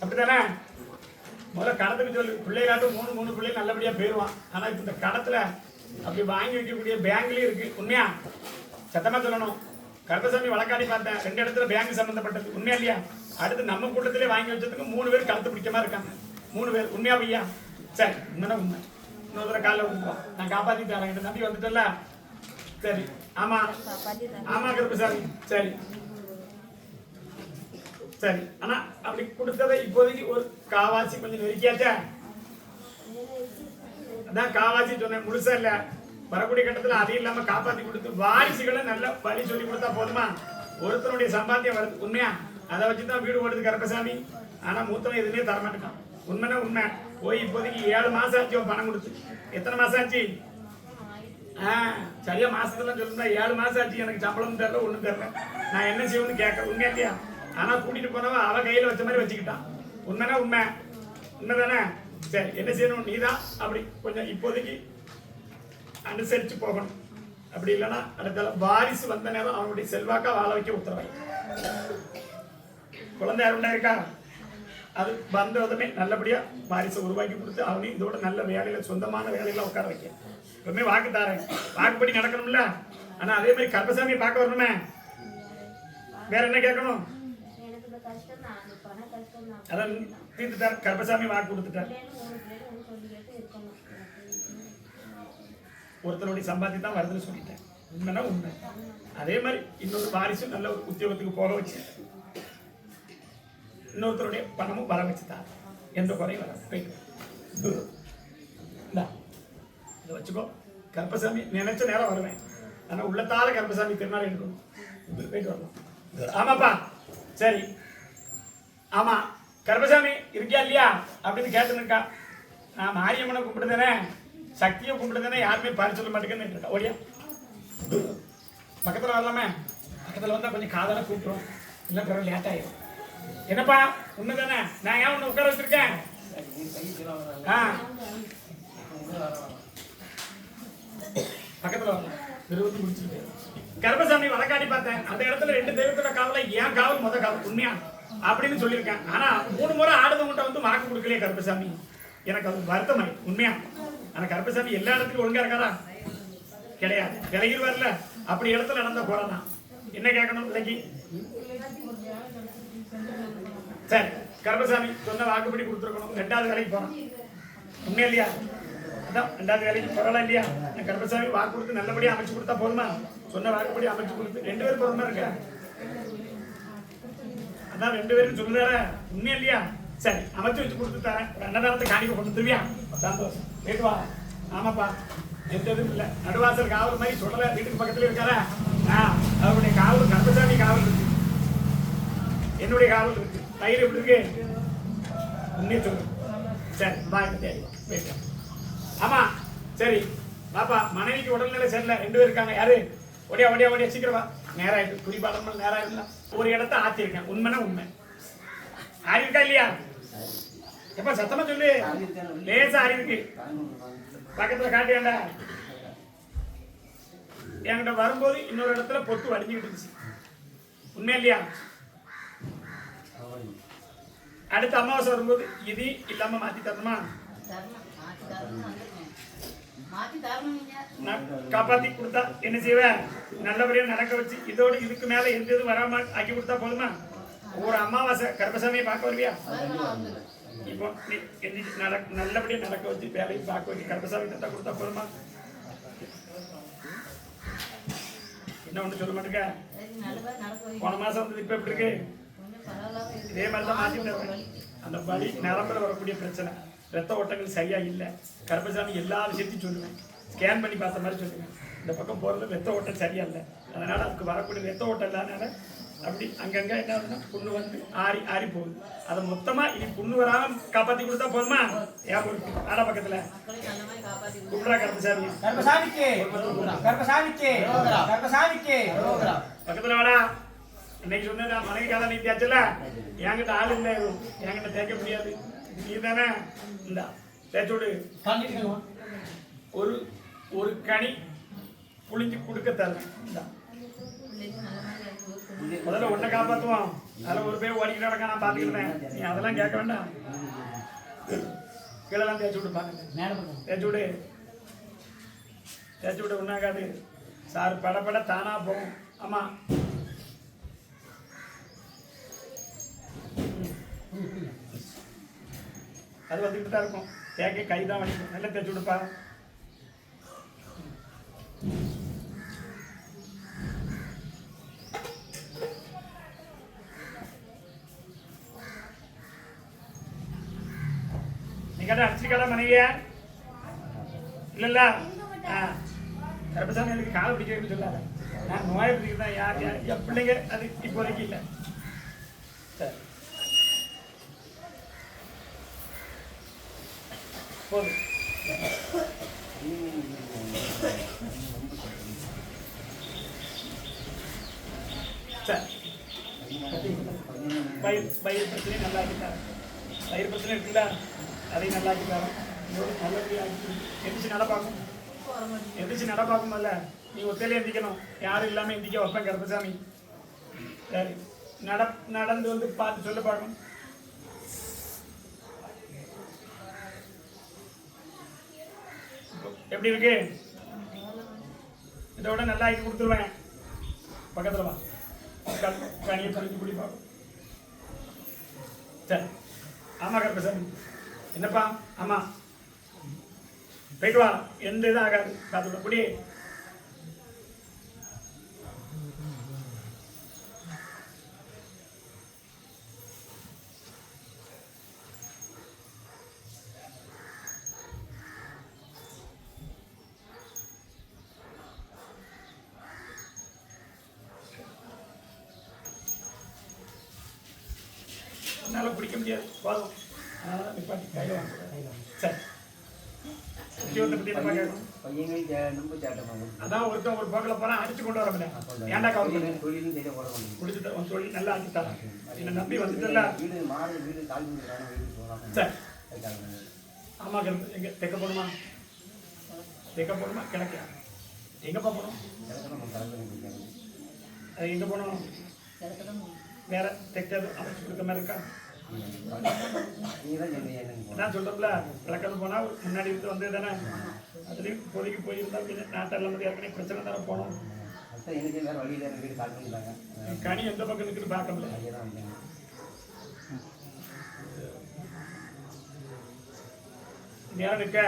அப்படித்தானே? முதல்ல கடத்துக்கு சொல்லு. பிள்ளைகாட்டும் 3 பிள்ளை நல்லபடியா போயிடுவான். ஆனா இப்ப இந்த கடத்துல அப்படி வாங்கி வைக்கக்கூடிய பேங்க்லயும் இருக்கு. உண்மையா? சத்தமா சொல்லணும். கருப்பசாமி வழக்காடி பார்த்தேன். 2 இடத்துல பேங்க் சம்பந்தப்பட்டது. உண்மையா இல்லையா? அடுத்து நம்ம கூட்டத்திலே வாங்கி வச்சதுக்கு 3 பேர் கழுத்து பிடிக்கமா இருக்காங்க. 3 பேர். உண்மையா பையா? சரி, உண்மைதான் உண்மை. இன்னொரு தடவை காலைல விட்டுருவோம். நான் காப்பாத்தி தரேன். என்கிட்ட நம்பி வந்துட்டல. சரி. ஆமா ஆமா கருப்பசாமி. சரி சரி. ஆனா அப்படி கொடுத்ததை இப்போதைக்கு ஒரு காவாசி கொஞ்சம் நெருக்கியாச்சா? அதான் காவாசி சொன்னேன். முழுசா இல்ல. வரக்கூடிய கட்டத்துல அது இல்லாம காப்பாத்தி கொடுத்து வாரிசுகளை நல்ல வழி சொல்லி கொடுத்தா போதுமா? ஒருத்தருடைய சம்பாத்தியம் வருது. உண்மையா? அதை வச்சுதான் வீடு ஓடுது கருப்பசாமி. ஆனா மூத்தவன் எதுவுமே தரமாட்டான். உண்மைனா உண்மை. போய் இப்போதைக்கு 7 மாசம் ஆச்சு பணம் கொடுத்து. எத்தனை மாசம் ஆச்சு? சரியா மாசத்துல சொல்லிருந்தா 7 மாசம் ஆச்சு. எனக்கு சம்பளம் தெரியல, ஒண்ணும் தெரியல. நான் என்ன செய்யணும்னு கேட்க உண்மையா இல்லையா? ஆனா கூட்டிட்டு போனவன் அவ கையில வச்ச மாதிரி வச்சுக்கிட்டான். உண்மைனா உண்மை. உண்மைதானே? சரி, என்ன செய்யணும்? நீதான் அப்படி கொஞ்சம் இப்போதைக்கு அனுசரிச்சு போகணும். அப்படி இல்லைன்னா அடுத்த வாரிசு வந்த நேரம் அவனுடைய செல்வாக்கா வாழ வைக்க உத்தரவாய். குழந்தை யாருண்டா இருக்கா? அது வந்ததுமே நல்லபடியா வாரிசை உருவாக்கி கொடுத்து அவனையும் இதோட நல்ல வேலையில சொந்தமான வேலையில உட்கார வைக்க. எப்பவுமே வாக்கு தாரேன், வாக்குப்படி நடக்கணும்ல. ஆனா அதே மாதிரி கருப்பசாமியை பார்க்க வரணுமே. வேற என்ன கேட்கணும்? அதான் தீர்த்துட்டார். கருப்பசாமி வாக்கு கொடுத்துட்டார். ஒருத்தருடைய சம்பாத்தி தான் வருதுன்னு சொல்லிட்டேன். உண்மைனா உண்மை. அதே மாதிரி இன்னொரு வாரிசும் நல்ல ஒரு உத்தியோகத்துக்கு போக வச்சு இன்னொருத்தருடைய பணமும் வர வச்சுதான் எந்த குறையும் வர. இதை வச்சுக்கோ. கருப்பசாமி நினைச்ச நேரம் வருவேன். ஆனா உள்ளத்தால கருப்பசாமி திருநாள் எடுக்கணும். போயிட்டு வரலாம். ஆமாப்பா, சரி. ஆமா, கருப்பசாமி இருக்கியா இல்லையா அப்படின்னு கேட்டுருக்கா. நான் மாரியம்மனை கும்பிட்டுதானே, சக்தியை கும்பிட்டுதானே, யாருமே பாரு சொல்ல மாட்டேங்கன்னு இருக்கா. ஓடியா பக்கத்துல வரலாமே. பக்கத்துல வந்தா கொஞ்சம் காதல கூப்பிட்டுரும். இல்லை பிறகு லேட் ஆயிடும். என்னப்பா உண்மைதானே? நான் ஏன் உன்னை உட்கார வச்சிருக்கேன்? பக்கத்துல வரலாம். விரும்பி முடிச்சுட்டு கருப்பசாமி வழக்காடி பார்த்தேன். அந்த இடத்துல 2 தெய்வத்தோட காவல ஏன் காவல் முத காவல் உண்மையா அப்படின்னு சொல்லியிருக்கேன். ஆனா 3 முறை ஆடுதவங்கிட்ட வந்து வாக்கு கொடுக்கலையே கருப்பசாமி. எனக்கு அது வருத்தமாய் உண்மையா. ஆனா கருப்பசாமி எல்லா இடத்துக்கும் ஒழுங்கா இருக்காரா? கிடையாது. விலகில் வரல. அப்படி இடத்துல நடந்த போறா. என்ன கேட்கணும் விலகி? சரி, கருப்பசாமி சொன்ன வாக்குப்படி கொடுத்துருக்கணும். 2வது வேலைக்கு போறான். உண்மையா இல்லையா? அதான் 2வது வேலைக்கு போறலாம் இல்லையா? கருப்பசாமி வாக்கு கொடுத்து நல்லபடியா அமைச்சு கொடுத்தா போதுமா? சொன்ன வாக்குப்படி அமைச்சு கொடுத்து 2 பேரும் போற மாதிரி இருக்க. அதான் 2 பேரும் சொல்லுதார. உண்மையா இல்லையா? சரி, அமைச்சு வச்சு கொடுத்து தரேன். அன்னதானத்தை காணிக்க கொண்டு தருவியா? சந்தோஷம். போயிட்டு வா. ஆமாப்பா, எந்த இதுவும் இல்லை. நடுவாசல் காவல் மாதிரி சொல்லல. வீட்டுக்கு பக்கத்துல இருக்காரா? அவருடைய காவல் கருப்பசாமி காவல் இருக்கு. என்னுடைய காவல் இருக்கு. தயிர் எப்படி இருக்கு? உண்மையை சொல்லு. சரி, பாய். ஆமா, சரி. பாப்பா, மனைவிக்கு உடல்நிலை சரியில்லை. 2 பேர் இருக்காங்க. யாரு? ஒடியா ஒடியா ஒடியா சீக்கிரம் வா. நேரம் ஆயிட்டு. குடிபாடம் நேரம் ஆயிடுல. ஒரு இடத்த ஆத்திருக்கேன். உண்மைனா உண்மை. ஆறி இருக்கா இல்லையா? எப்ப சத்தமா சொல்லு. லேசா ஆறி இருக்கு. பக்கத்துல காட்டியாண்டா. என்கிட்ட வரும்போது இன்னொரு இடத்துல பொத்து வடிஞ்சுக்கிட்டு இருந்துச்சு. உண்மையா இல்லையா? அடுத்த அமாவாசை வரும்போது இது இல்லாம மாத்தி தரணுமா? காப்பாத்தி கொடுத்தா என்ன செய்வேன்? நல்லபடியா நடக்க வச்சு இதோட இதுக்கு மேல எந்த இது வராம ஆக்கி கொடுத்தா போதுமா? ஒரு அமாவாசை கருப்பசாமியை பார்க்க வருவியா? இப்போ நல்லபடியா நடக்க வச்சு வேலையும் பார்க்க வச்சு கருப்பசாமி தத்தா கொடுத்தா போதுமா? என்ன ஒண்ணு சொல்ல மாட்டேங்க. போன மாசம் வந்து இப்ப எப்படி இருக்கு? இதே மாதிரிதான் மாத்திட்டு அந்த வலி நரம்புல வரக்கூடிய பிரச்சனை, ரத்த ஓட்டங்கள் சரியா இல்லை. கருப்பசாமி எல்லா விஷயத்தையும் சொல்லுவேன். ஸ்கேன் பண்ணி பார்த்த மாதிரி சொல்லுவேன். இந்த பக்கம் போறது ரத்த ஓட்டம் சரியா இல்லை. அதனால அதுக்கு வரக்கூடிய ரத்த ஓட்டம் இல்லாதனால அப்படி அங்கங்க என்ன ஆகுதுன்னா புண்ணு வந்து ஆறி ஆறி போகுது. அதை மொத்தமா இனி புண்ணு வராம காப்பாத்தி கொடுத்தா போதுமா? ஏன் ஆனா பக்கத்துல கும்பிடா கருப்பசாமி. பக்கத்துல வாடா. இன்னைக்கு சொன்ன மனைவி காலம் நீ தேய்ச்சல. என்கிட்ட ஆள் இல்லை, என்கிட்ட தேய்க்க முடியாது. நீ தானே இந்த தேய்ச்சு விடு. ஒரு ஒரு கனி புளிஞ்சு கொடுக்க தரேன். முதல்ல உன்னை காப்பாற்றுவோம். அதில் ஒரு பேர் ஓடிக்கிட்டு நடக்க நான் பார்த்துக்கிட்டேன். நீ அதெல்லாம் கேட்க வேண்டாம். கீழெல்லாம் தேய்ச்சி விடு. பாருங்க, தேய்ச்சி விடு. தேய்ச்சி விடு. ஒன்றாக்காது சார். படப்பட தானா போகும். ஆமா, அது வந்துக்கிட்டு தான் இருக்கும். தேக்க கை தான் வலிக்கும். நல்லா தேய்ச்சி விடுப்பா. நீ கேட்ட அடிச்சிருக்காடா மனைவியா? இல்லல்ல. கருப்பசாமி எனக்கு காலை பிடிக்க சொல்லாத. நான் நோயை பிடிக்கிறேன். யார் யார் என் பிள்ளைங்க அது இப்போதைக்கு இல்லை. சரி போதும். சரி பயிர் பிரச்சனை நல்லா ஆக்கிட்டாரு. பயிர் பிரச்சனை இருக்குல்ல, அதையும் நல்லா ஆக்கிட்டாரு. நல்லபடியாக எந்திரிச்சு நடப்பாக்கும், எந்திரிச்சு நடப்பாக்கும்ல. நீ ஒத்தையில எந்திக்கணும், யாரும் இல்லாமல் எந்திக்க வைப்பேன் கருப்பசாமி. சரி நடந்து வந்து பார்த்து சொல்ல பார்க்கணும். எப்படி இருக்கு? இதோட நல்லா ஆக்கி கொடுத்துருவேன். பக்கத்தில் வா, கனியை தனிக்கு குடி பார்க்கும். சரி ஆமா கருப்பசாமி. என்னப்பா? ஆமா போயிட்டு வா, எந்த இதுவும் ஆகாது. பார்த்துக்க குடி. என்னால் பிடிக்க முடியாது, போதும். அதனால நிப்பாட்டி கையில் வாங்க. சரி அதான் ஒருத்தன் ஒரு போக்கில் போனால் அடிச்சு கொண்டு வர முடியாது. ஏன்டா கவலை குடிச்சுட்டு உன் தொழில் நல்லா ஆக்கிட்டாங்க. என்னை நம்பி வந்துட்டல. சரி ஆமாம் கருப்பு. எங்கே தெக்க போகணுமா? தெக்க போகணுமா கிழக்கா? எங்கேப்பா போகணும்? அது எங்கே போகணும்? வேற தெற்றது அமைச்சு கொடுக்க மாதிரி இருக்கா? நான் சொல்றேன்ல, விளக்கது போனா முன்னாடி இருந்து வந்தது தானே. அதுலயும் இப்போதைக்கு போயிருந்தா நாட்டெல்லாம் வந்து ஏற்கனவே பிரச்சனை தானே போனோம். கனி எந்த பக்கம் இருக்குன்னு பார்க்க முடியல. நேரம் இருக்க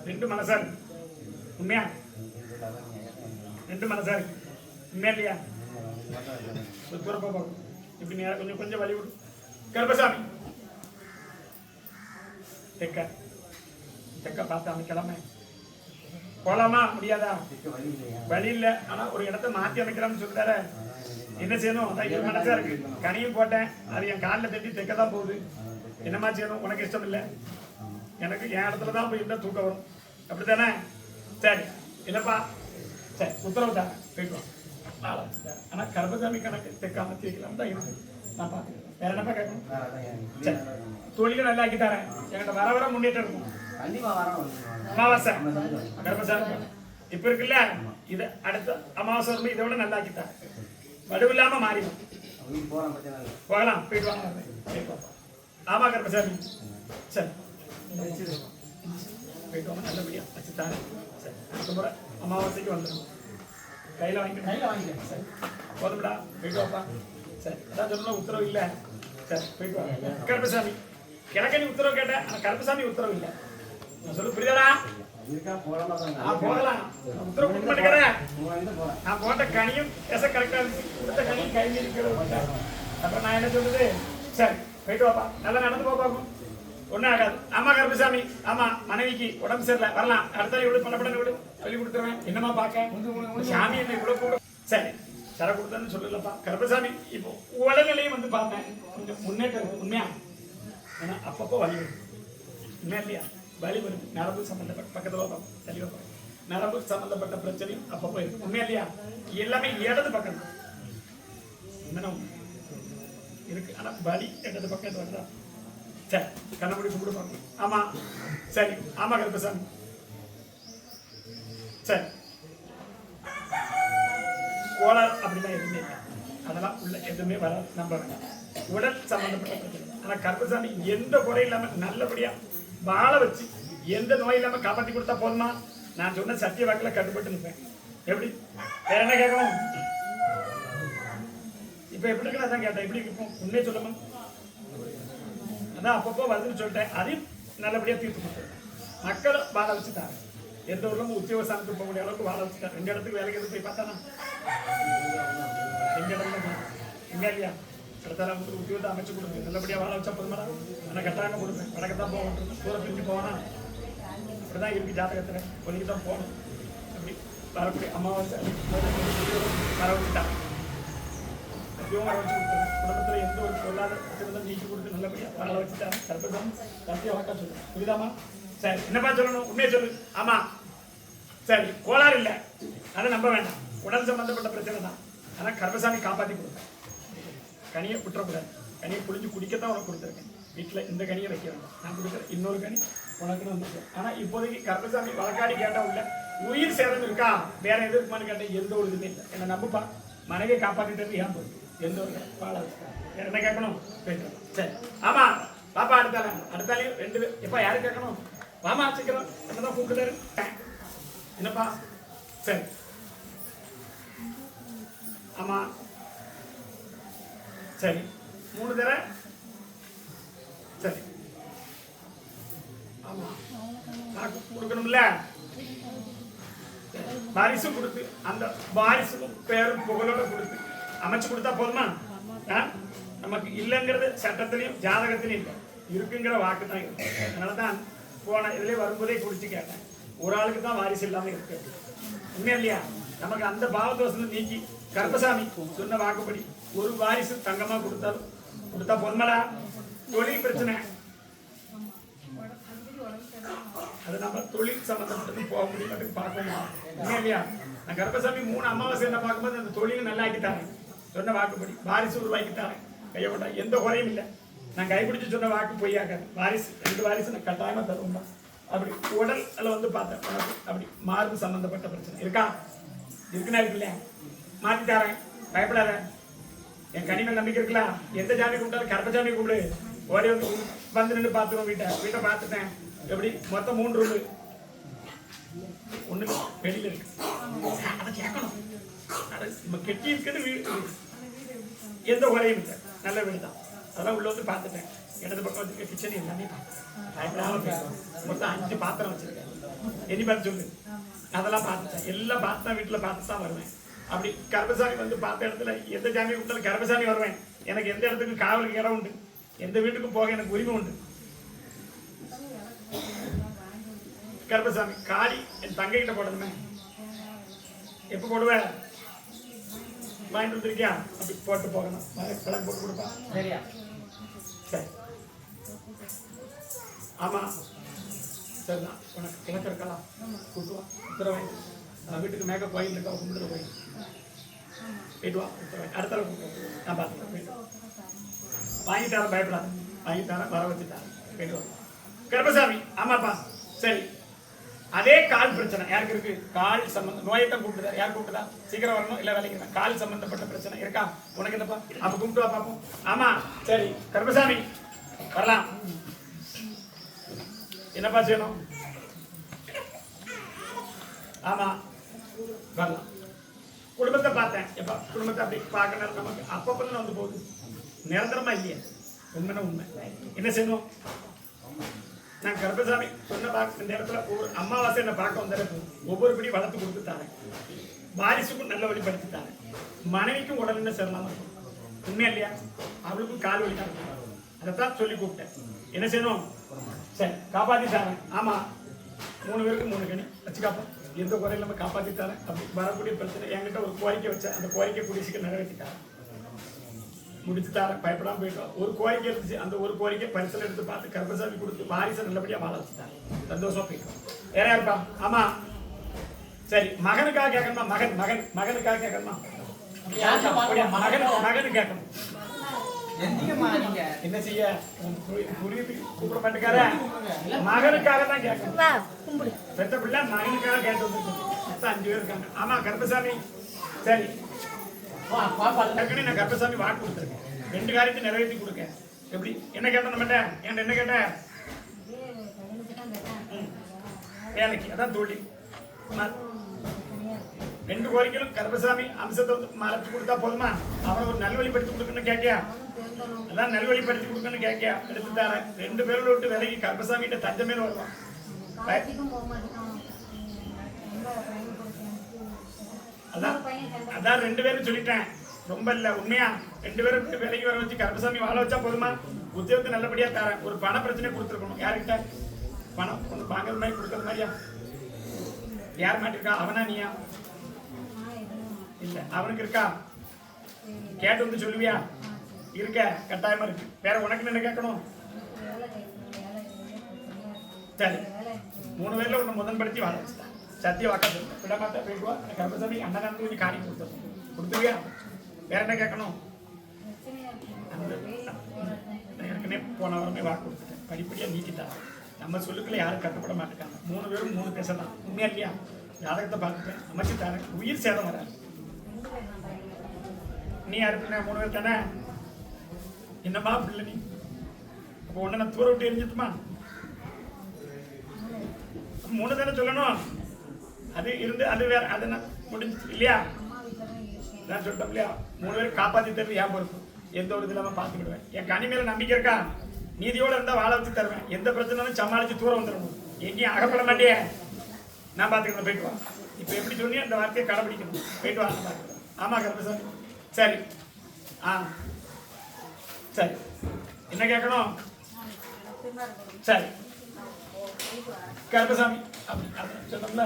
ரெண்டு மனசா இருக்கு. உண்மையா ரெண்டு மனசா இருக்கு. உண்மையா இல்லையா? தூரப்பா பார்க்கும். இப்படி நேரம் கொஞ்சம் கொஞ்சம் வழி விடும். கருப்பசாமி தெக்க தெக்க பார்த்து அமைக்கலாமே. போலாமா? முடியாதா? வழி இல்லை. ஆனா ஒரு இடத்த மாற்றி அமைக்கலாம்னு சொல்லிட்டார. என்ன செய்யணும்? அதான் என் மனசா இருக்கு. கனியும் போட்டேன், அது என் காலில் தட்டி தெக்க தான் போகுது. என்னமா செய்யணும்? உனக்கு இஷ்டம் இல்லை, எனக்கு என் இடத்துல தான் போய் இருந்தால் தூக்கம் வரும். அப்படித்தானே? சரி இல்லைப்பா. சரி உத்தரவு தானே, போயிட்டு வா. ஆனா கருப்பசாமி கணக்கு தெக்காம தீர்க்கலாம் தான் இருக்கு. நான் பார்த்துக்கிறேன். வேற என்னப்பா கேட்கணும்? சரி தொழிலும் நல்லா ஆக்கி தரேன். என்கிட்ட வர வர முன்னேற்றம் இருக்கும். அமாவாசை கருப்பசாமி இப்ப இருக்குல்ல, இது அடுத்த அமாவாசை வரும்போது இதை விட நல்லா ஆக்கி தரேன். வடுவில்லாம மாறிடும். போகலாம், போயிட்டு வாங்க. ஆமா கருப்பசாமி. சரி போயிட்டு வாங்க, நல்லபடியா வச்சுத்தாங்க. சரி அடுத்த முறை அமாவாசைக்கு வந்துடும். கையில் வாங்கிக்க. சரி போதும்டா, போயிட்டு வாப்பா. சரி அதான் சொல்லணும், உத்தரவு இல்லை. சரி போயிட்டு வாங்க கருப்பசாமி. கிழக்க நீ உத்தரவு கேட்ட, ஆனால் கருப்பசாமி உத்தரவு இல்லை. நான் சொல்லு புரியுதாடா? போகலாம். உத்தரவு கொடுக்க மாட்டேங்கிறேன். நான் போட்ட கனியும் கரெக்டாக இருந்துச்சு. கொடுத்த கனியும் கை இருக்கிறது. அப்புறம் நான் என்ன சொல்றது? சரி போயிட்டு வாப்பா, நல்லா நடந்து போப்பாக்கும், ஒன்றும் ஆகாது. ஆமா கருப்பசாமி. ஆமா மனைவிக்கு உடம்பு சரியில்லை, வரலாம். அடுத்த இவ்வளவு படப்படன்னு விடு, சொல்லி கொடுத்துருவேன். என்னமா பார்க்க சாமி என்ன இவ்வளவு கூட. சரி சர கொடுத்தேன்னு சொல்லலப்பா கருப்பசாமி. இப்போ உடல்நிலையும் வந்து பார்த்தேன், கொஞ்சம் முன்னேற்றம் இருக்கு. உண்மையா? ஏன்னா அப்பப்போ வலி வருது. உண்மையா இல்லையா? வலி வருது. நரம்பு சம்பந்தப்பட்ட பக்கத்தில் தெளிவாக நரம்பு சம்பந்தப்பட்ட பிரச்சனையும் அப்பப்போ இருக்கு. உண்மையா இல்லையா? எல்லாமே இடது பக்கம் இன்னும் இருக்கு. ஆனால் வலி இடது பக்கம் வருதா? சரி கண்ணப்படி கும்பிடு பார்க்கணும். ஆமா சரி. ஆமா கருப்பசாமி. சரி கோளாறு அப்படிலாம் எதுவுமே இல்லை. அதெல்லாம் உள்ள எதுவுமே வராது. நம்ப வேண்டாம். உடல் சம்பந்தப்பட்ட பிரச்சனை. ஆனால் கருப்பசாமி எந்த குறை இல்லாமல் நல்லபடியா வாழ வச்சு எந்த நோய் இல்லாமல் காப்பாற்றி கொடுத்தா போதுமா? நான் சொன்ன சத்திய வாக்கில் கட்டுப்பட்டு நிற்பேன். எப்படி? வேற என்ன கேட்கணும்? இப்போ எப்படி இருக்குன்னு அதான் கேட்டேன். எப்படி இருக்கும்? உண்மையை சொல்லணும். அதான் அப்பப்போ வருதுன்னு சொல்லிட்டேன். அதையும் நல்லபடியாக தீர்த்து கொடுத்துருக்கேன். மக்களை வாழ வச்சுட்டாங்க. எந்த ஊர்லும் உத்தியோகஸ்தானத்துக்கு போக முடிய அளவுக்கு வாழ வச்சுட்டாங்க. 2 இடத்துக்கு வேலைக்கு எது போய் பார்த்தானா? 2 இடத்துல எங்க இல்லையா? அடுத்தால உத்தியோகத்தை அமைச்சு கொடுங்க. நல்லபடியாக வாழ வச்சா போதுமாடா. ஆனால் கட்டாயம் கொடுப்பேன். வடக்கத்தான் போகணும், தூர பிரிஞ்சு போவானா? அப்படிதான் இருக்கு ஜாதகத்தில். ஒதுக்கி தான் போகணும். அப்படி வரக்கூடிய அமாவாசை வர வச்சுட்டாங்க. உத்தியோகம் வர வச்சு கொடுத்தாங்க. குடும்பத்துல எந்த ஒரு பொருளாதார பிரச்சனை நீக்கி கொடுத்து நல்லபடியா வாழ வச்சுட்டாங்க. கர்ப்பசாமி சத்தியம் வழக்கா சொல்லுங்க. புரியுதாமா? சரி, என்னப்பா சொல்லணும்? உண்மையை சொல்லு. ஆமா, சரி, கோளாறு இல்லை, அதை நம்ப வேண்டாம். உடல் சம்பந்தப்பட்ட பிரச்சனை தான். ஆனா கர்ப்பசாமி காப்பாற்றி கொடுத்தேன். கனியை விட்டுறக்கூடாது. கனியை புளிஞ்சு குடிக்கத்தான் உனக்கு கொடுத்துருக்கேன். வீட்டில் இந்த கனியை வைக்க வேண்டாம். நான் கொடுக்குறேன் இன்னொரு கனி உனக்குன்னு வந்துருக்கேன். ஆனால் இப்போதைக்கு கர்ப்பசாமி வழக்காடி கேட்டால் உள்ள உயிர் சேதம் இருக்கா, வேற எது இருக்குமான்னு கேட்டேன். எந்த ஒரு இதுவுமே இல்லை. என்னை நம்புப்பா, மனைவியை காப்பாற்றிட்டு ஏன் போகுது, எந்த ஒரு பாலை வேற என்ன கேட்கணும் போயிட்டு. சரி, ஆமா பாப்பா, அடுத்தாலையும் 2 பேர். எப்பா யாரு கேட்கணும்? வாமா சீக்கிரம், என்னதான் கூப்பிட்டுதாரு. என்னப்பா? சரி, ஆமா, சரி, 3 தடவை. சரி, ஆமா, நான் கொடுக்கணும்ல. வாரிசும் கொடுத்து அந்த வாரிசுக்கும் பேரும் புகழோட கொடுத்து அமைச்சு கொடுத்தா போதுமா? நமக்கு இல்லைங்கிறது சட்டத்திலையும் ஜாதகத்திலையும் இல்லை, இருக்குங்கிற வாக்கு தான் இருக்கு. அதனாலதான் போன இதுல வரும்போதே குடிச்சு கேட்டேன், ஒரு ஆளுக்கு தான் வாரிசு இல்லாம இருக்கு. உண்மையா இல்லையா? நமக்கு அந்த பாவதோஷத்தை நீக்கி கர்ப்பசாமி சொன்ன வாக்குப்படி ஒரு வாரிசு தங்கமா கொடுத்தா பொன்மலா. தொழில் பிரச்சனை, அது நம்ம தொழில் சம்பந்தப்பட்டது போக முடியும், பார்க்கணும். உண்மையா இல்லையா? நான் கர்ப்பசாமி 3 அமாவாசை என்ன பார்க்கும்போது அந்த தொழில் நல்லா ஆக்கித்தாரேன். சொன்ன வாக்குப்படி வாரிசு உருவாக்கித்தாரேன். கையை கொண்டா எந்த குறையும் இல்லை. நான் கைப்பிடிச்சு சொன்ன வாக்கு பொய்யாக்காது. வாரிசு 2 வாரிசு நான் கட்டாயமா தருவோம். அப்படி உடல் வந்து பார்த்தேன், அப்படி மார்பு சம்பந்தப்பட்ட பிரச்சனை இருக்கா? இருக்குன்னா இருக்கு இல்லையா? மாற்றி தரேன், பயப்படாத. என் கனிமன் நம்பிக்கை இருக்கலாம். எந்த ஜாமி கூப்பிட்டாலும் கர்ப்பசாமி கூப்பிடு. ஓடி வந்து நின்று பார்த்துருவோம். வீட்டை பார்த்துட்டேன். எப்படி மொத்தம் 3 ரூமு, 1 வெளியில இருக்கு. அதை கேட்கணும். நம்ம கெட்டி இருக்கிறது வீடு, எந்த குறையும் இல்லை, நல்ல வீடு தான். அதெல்லாம் உள்ள வந்து பார்த்துட்டேன். இடது பக்கம் வச்சிருக்க கிச்சன் எல்லாமே மொத்தம் 5 பாத்திரம் வச்சிருக்கேன். எண்ணி பார்த்து சொல்லு. அதெல்லாம் பார்த்துட்டேன். எல்லாம் பார்த்து வீட்டில் பார்த்து தான் வருவேன். அப்படி கர்ப்பசாமி வந்து பார்த்த இடத்துல எந்த ஜாமியை கொடுத்தாலும் கர்ப்பசாமி வருவேன். எனக்கு எந்த இடத்துக்கு காவலுக்கு இடம் உண்டு, எந்த வீட்டுக்கும் போக எனக்கு உரிமை உண்டு. கர்ப்பசாமி காளி என் தங்கைகிட்ட போடணுமே. எப்போ போடுவேன்? வாங்கிட்டு வந்துருக்கியா? அப்படி போட்டு போகணும். விளக்கு போட்டு கொடுப்பா. சரியா? சரி, ஆமா, சரிதான். உனக்கு கிழக்கு இருக்கலாம், கூட்டுவா. உத்தரவை வீட்டுக்கு மேக்க கோயில் இருக்கா, கும்பிட்டு கோயில் போயிட்டு வா. உத்தரவை அடுத்த கூப்பிட்டு நான் பார்த்துக்கலாம். போயிட்டு வாங்கிட்டார, பயப்படாத. வாங்கிட்டார, வர வச்சுட்டார, போயிட்டு வா. கர்ப்பசாமி ஆமாப்பா. சரி, அதே கால் பிரச்சனை யாருக்கு இருக்கு? கால் சம்பந்தம் நோயத்தான் கூப்பிட்டுதா? யார் கூப்பிட்டுதா? சீக்கிரம் வரணும், இல்லை வேலைக்கு. கால் சம்பந்தப்பட்ட பிரச்சனை இருக்கா உனக்கு? என்னப்பா? அப்ப கூப்பிட்டு வா பார்ப்போம். ஆமா, சரி, கர்ப்பசாமி வரலாம். என்னப்பா செய்யணும்? ஆமா, வரலாம். குடும்பத்தை பார்த்தேன். எப்பா குடும்பத்தை அப்படி பார்க்கணும். நமக்கு அப்பப்பதான் வந்து போகுது, நிரந்தரமா இல்லையா? உண்மைன்னா உண்மை. என்ன செய்யணும்? நான் கர்ப்பசாமி சொன்ன இந்த இடத்துல ஒரு அமாவாசை என்ன பார்க்க வந்த ஒவ்வொரு படி வளர்த்து கொடுத்துட்டாங்க. வாரிசுக்கும் நல்ல வழிபடுத்திட்டாங்க. மனைவிக்கும் உடல் என்ன சேரலாம இருக்கும். உண்மையா இல்லையா? அவளுக்கும் கால் வலிக்காக அதைத்தான் சொல்லி கூப்பிட்டேன். என்ன செய்யணும்? சரி, காப்பாற்றி தரேன். ஆமா, 3 பேருக்கு 3 கனி வச்சு காப்போம். எந்த குறையில் நம்ம காப்பாற்றி தரேன். அப்படி வரக்கூடிய பிரச்சனை என்கிட்ட ஒரு கோரிக்கை வச்சேன். அந்த கோரிக்கை கூடிய சீக்கிரம் நிறைவேற்றிட்டாங்க. முடிச்சு தரேன், பயப்படாம போயிட்டோம். ஒரு கோரிக்கை இருந்துச்சு, அந்த ஒரு கோரிக்கை பரிசல் எடுத்து பார்த்து கர்ப்பசாமி கொடுத்து வாரிசை நல்லபடியா வாழ வச்சுட்டாங்க. சந்தோஷமா போயிட்டோம். வேற யாருப்பா? ஆமா, சரி, மகனுக்காக கேட்கணுமா? மகனுக்காக கேட்கணுமா? மகனு கேட்கணும். என்ன செய்ய கூப்பிட மாட்டேக்கார? மகனுக்காக தான் கேட்கணும். பெத்த பிள்ளை மகனுக்காக கேட்டு வந்துருக்கு. 5 பேர் இருக்காங்க. ஆமா கர்ப்பசாமி, சரி, நான் கர்ப்பசாமி வாக்கு கொடுத்துருக்கேன். 2 காரியத்தை நிறைவேற்றி கொடுக்க. எப்படி என்ன கேட்டோம்? நம்மகிட்ட என்கிட்ட என்ன கேட்ட? வேலைக்கு, அதான் தொழில். 2 கோரிக்கைகளும் கர்ப்பசாமி அம்சத்தை மறைச்சு கொடுத்தா போதுமா? அவனை ஒரு நல்வழிப்படுத்தி கொடுக்கணும்னு கேட்கியா? அதான் நல்வழிப்படுத்தி கொடுக்கணும்னு கேட்கியா? எடுத்து தரேன். 2 பேரோட விட்டு விலைக்கு கர்ப்பசாமி கிட்ட தஞ்சமே வருவான். அதான் 2 பேரும் சொல்லிட்டேன். ரொம்ப இல்ல, உண்மையா 2 பேரும் வேலைக்கு வர வச்சு கர்ப்பசாமி வாழ வச்சா போதுமா? உத்தியோகத்தை நல்லபடியா தரேன். ஒரு பண பிரச்சனை கொடுத்துருக்கணும். யாருக்கிட்ட பணம் ஒன்று வாங்குற மாதிரி கொடுக்கறது மாதிரியா? யார் மாட்டிருக்கா? அவனா நீயா? இல்ல, அவனுக்கு இருக்கா? கேட்டு வந்து சொல்லுவியா? இருக்க கட்டாயமா இருக்கு. வேற உனக்கு என்ன கேட்கணும்? சரி, 3 பேர்ல ஒன்று முதன்படுத்தி வாழ வச்சுட்டேன். சத்திய வாக்கா சொல்லுங்க, விட மாட்டேன். போயிட்டு வா. கர்ப்பசாமி அண்ணன் கொஞ்சம் காணி கொடுத்துருவியா? வேற என்ன கேட்கணும்? ஏற்கனவே போன வாரமே வாக்கு கொடுத்துட்டேன். படிப்படியாக நீக்கிட்டாங்க. நம்ம சொல்லுக்குள்ள யாரும் கட்டுப்பட மாட்டேங்காங்க. 3 பேரும் 3 பேசலாம். உண்மையா இல்லையா? ஜாதகத்தை பார்த்துட்டேன், அமைச்சு தரேன். உயிர் சேதம் வராது. நீ யாரு? 3 பேர் தானே. என்னம்மா பிள்ளை நீ? அப்போ ஒன்று நான் தூர விட்டு எரிஞ்சிட்டுமா? 3 தானே சொல்லணும். அது இருந்து அது வேற, அது நான் முடிஞ்சு இல்லையா? நான் சொல்லிட்டோம் இல்லையா? 3 பேர் காப்பாற்றி தருது என் பொறுப்பு. எந்த ஒரு இது இல்லாமல் பார்த்துக்கிடுவேன். என் கனி மேல நம்பிக்கை இருக்கா? நீதியோடு இருந்தால் வாழ வச்சு தருவேன். எந்த பிரச்சனையும் சமாளித்து தூரம் வந்துடணும். எங்கேயும் அகப்பட மாட்டியே. நான் பார்த்துக்கிறேன். போயிட்டு வா. இப்போ எப்படி சொன்னி அந்த வார்த்தையை கடைபிடிக்கணும். போயிட்டு வா. நான் பார்த்துக்கிறேன். ஆமாம் கருப்பசாமி. சரி. சரி, என்ன கேட்கணும்? சரி கருப்பசாமி அப்படி சொன்னோம்ல,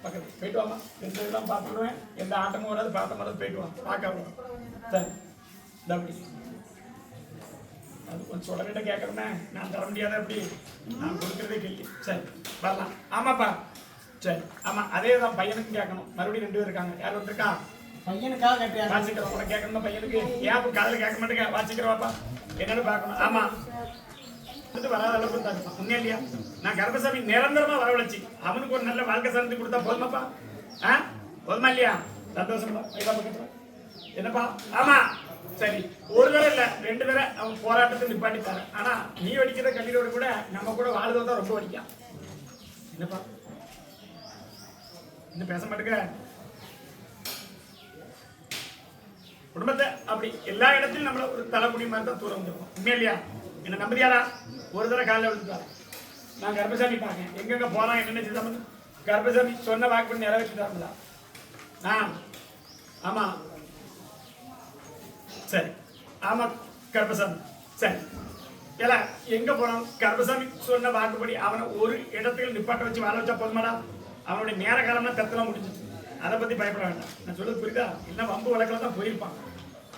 பக்கத்து போயிட்டு வாமா. எந்த இதெல்லாம் பார்த்துடுவேன். எந்த ஆட்டமும் வராது, பாட்டம் வராது. போயிட்டு வாங்க, பார்க்க. சரி, அப்படி அது கொஞ்சம் சொல்லிட்ட கேட்கறேன்னே. நான் தர முடியாத அப்படி நான் கொடுக்குறதே கேள்வி. சரி, வரலாம். ஆமாப்பா. சரி, ஆமாம், அதே தான் பையனுக்கும் கேட்கணும். மறுபடியும் 2 பேர் இருக்காங்க. யார் வந்துருக்கா? பையனுக்காக கேட்க வாசிக்கிறோம். உனக்கு கேட்கணும் பையனுக்கு. ஏன் காலையில் கேட்க மாட்டேங்க? வாசிக்கிறவாப்பா என்னன்னு பார்க்கணும். ஆமாம், வராத அளவுக்கு தான். உண்மையா இல்லையா? நான் கர்ப்பசாமி நிரந்தரமா வரவழைச்சி அவனுக்கு ஒரு நல்ல வாழ்க்கை சார்ந்து கொடுத்தா போதுமாப்பா? போதுமா இல்லையா? சந்தோஷமா? என்னப்பா? ஆமா. சரி, ஒரு தடவை இல்ல 2 தடவை அவன் போராட்டத்தை நிப்பாட்டித்தாரு. ஆனா நீ வடிக்கிற கண்ணீரோடு கூட நம்ம கூட வாழ்றது தான் ரொம்ப வடிக்கான். என்னப்பா இன்னும் பேச மாட்டேங்க? குடும்பத்தை அப்படி எல்லா இடத்திலும் நம்மள ஒரு தலைமுடி மாதிரி தான் தூரம் வந்துருக்கோம். உண்மையா இல்லையா? என்ன நம்புறியாரா? ஒரு தடவை காலையில் விழுந்துட்டாரு. நான் கர்ப்பசாமி பார்க்கேன். எங்கெங்க போறான் என்னென்ன செய்தாமல் கர்ப்பசாமி சொன்ன வாக்கு பண்ணி நிறைவேற்றிட்டாங்களா? ஆமா. சரி, ஆமா கர்ப்பசாமி. சரி, ஏல எங்க போறான்? கர்ப்பசாமி சொன்ன வாக்குப்படி அவனை ஒரு இடத்துல நிப்பாட்ட வச்சு வாழ வச்சா போதுமாடா? அவனுடைய நேர காலம்னா தத்தெல்லாம் முடிஞ்சிச்சு. அதை பத்தி பயப்பட வேண்டாம். நான் சொல்றது புரியுதா? இல்லை வம்பு வழக்கில் தான் போயிருப்பான்.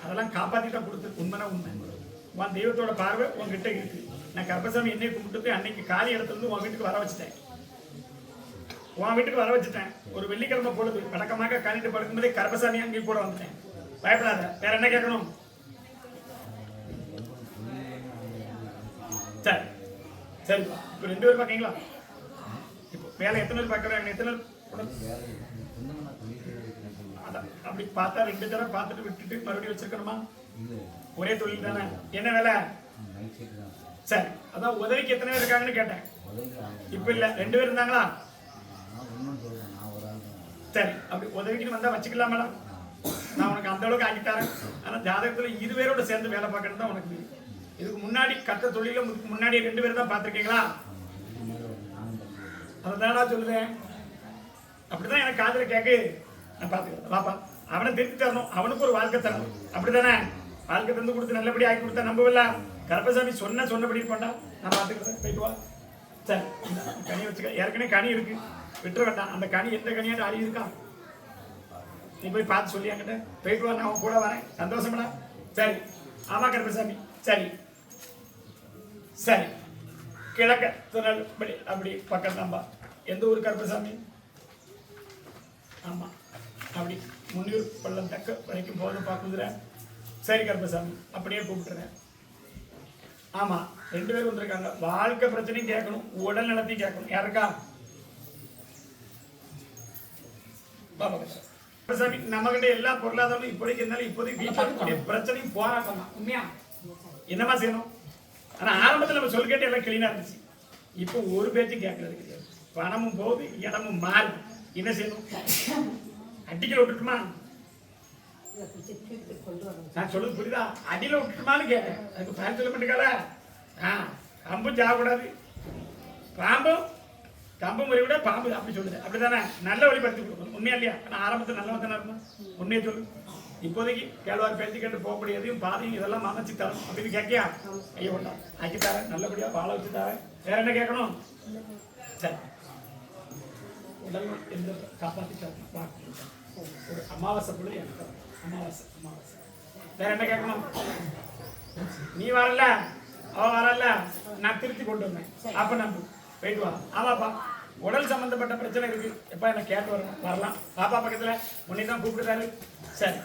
அதெல்லாம் காப்பாற்றி தான் கொடுத்து. உண்மைனா உண்மை. உன் தெய்வத்தோட பார்வை உன்கிட்ட இருக்கு. நான் கர்ப்பசாமி என்னை கும்பிட்டு அன்னைக்கு காலி இடத்துல இருந்து உன் வீட்டுக்கு வர வச்சுட்டேன். ஒரு வெள்ளிக்கிழமை பொழுது வழக்கமாக காலிட்டு படுக்கும்போதே கர்ப்பசாமி அங்கே கூட வந்துட்டேன். பயப்படாத. வேற என்ன கேட்கணும்? சரி சரி, இப்போ 2 பேர் பார்க்கீங்களா? இப்போ வேலை எத்தனை பேர் பார்க்குறேன்? எத்தனை அதான் அப்படி பார்த்தா 2 தடவை பார்த்துட்டு விட்டுட்டு மறுபடியும் வச்சிருக்கணுமா? ஒரே தொழில் தானே. என்ன வேலை? சரி, அதான் உதவிக்கு எத்தனை பேர் இருக்காங்கன்னு கேட்டேன். இப்ப இல்ல 2 பேர் இருந்தாங்களா? சரி, அப்படி உதவிக்கு வந்தா வச்சுக்கலாம் மேடம். நான் உனக்கு அந்த அளவுக்கு ஆக்கித்தாரேன். ஆனா ஜாதகத்துல 2 பேரோட சேர்ந்து வேலை பார்க்கறது தான் உனக்கு. இதுக்கு முன்னாடி கட்ட தொழில முன்னாடி 2 பேர் தான் பார்த்துருக்கீங்களா? அதான் சொல்லுவேன். அப்படிதான் எனக்கு காதல கேக்கு. நான் பார்த்துக்கிறேன். வாப்பா, அவனை திருப்பி தரணும். அவனுக்கு ஒரு வாழ்க்கை தரணும். அப்படித்தானே? வாழ்க்கை தந்து கொடுத்து நல்லபடி ஆக்கி கொடுத்தா நம்பவில்ல. கர்ப்பசாமி சொன்னபடி இருப்பான்டா. நான் பார்த்துக்கிறேன். போயிட்டு வா. சரி, கனி வச்சுக்க. ஏற்கனவே கனி இருக்கு, விட்டுற வேண்டாம். அந்த கனி எந்த கனியாட்டு அழி இருக்கா? நீ போய் பார்த்து சொல்லி என்கிட்ட. போயிட்டு வா, நான் அவன் கூட வரேன். சந்தோஷம்டா. சரி, ஆமா கர்ப்பசாமி. சரி சரி, கிழக்க திருநெல்வேலி அப்படி பக்கம் தான்பா. எந்த ஊர் கர்ப்பசாமி? ஆமா, அப்படி முன்னூர் பள்ளம் தக்க வரைக்கும் போகணும் பார்க்குறேன். சரி கர்ப்பசாமி, அப்படியே கூப்பிட்டுறேன். ஆமா, 2 பேர் வந்திருக்காங்க. வாழ்க்கை பிரச்சனையும் கேட்கணும், உடல் நலத்தையும் கேட்கணும். யாருக்கா? பாபா கர்ப்பசாமி, நம்ம கிட்ட எல்லா பொருளாதாரமும் இப்போதைக்கு இருந்தாலும் இப்போதைக்கு வீட்டில் பிரச்சனையும் போராட்டம் தான். உண்மையா? என்னமா செய்யணும்? ஆனா ஆரம்பத்தில் நம்ம சொல் கேட்டு எல்லாம் கிளீனா இருந்துச்சு. இப்போ ஒரு பேச்சும் கேட்கறது கிடையாது. பணமும் போகுது, இடமும் மாறுது. என்ன செய்யணும்? அடிக்கல விட்டுட்டுமா? நான் சொல்றது புரியுதா? அடியில விட்டுட்டுமான்னு கேட்டேன். அதுக்கு பேர் சொல்ல மாட்டேங்காத. கம்பும் சாகக்கூடாது, கம்பு முறை விட பாம்பு அப்படி சொல்லுது. அப்படித்தானே? நல்ல வழிபடுத்தி கொடுக்கணும். உண்மையா இல்லையா? ஆனால் ஆரம்பத்தில் நல்லவன் தானே இருக்கணும். உண்மையை சொல்லு. இப்போதைக்கு கேள்வார் பேச்சு கேட்டு போகக்கூடிய எதையும் பாதையும் இதெல்லாம் அமைச்சு தரணும் அப்படின்னு கேட்கியா? ஐயோ வேண்டாம், ஆக்கி தரேன். நல்லபடியாக வாழ வச்சு தரேன். வேற என்ன கேட்கணும்? சரி, உடல் எந்த காப்பாற்றி தரணும். ஒரு அமாவாசை பொழுது எனக்கு அமாவாசை வேற என்ன கேட்கணும்? நீ வரல, அவ வரல, நான் திருத்தி கொண்டு வந்தேன். அப்ப நம்பு, போயிட்டு வா. ஆமாப்பா, உடல் சம்பந்தப்பட்ட பிரச்சனை இருக்கு. எப்ப என்ன கேட்டு வரணும், வரலாம். பாப்பா பக்கத்துல உன்னை தான் கூப்பிட்டுட்டாரு. சரி,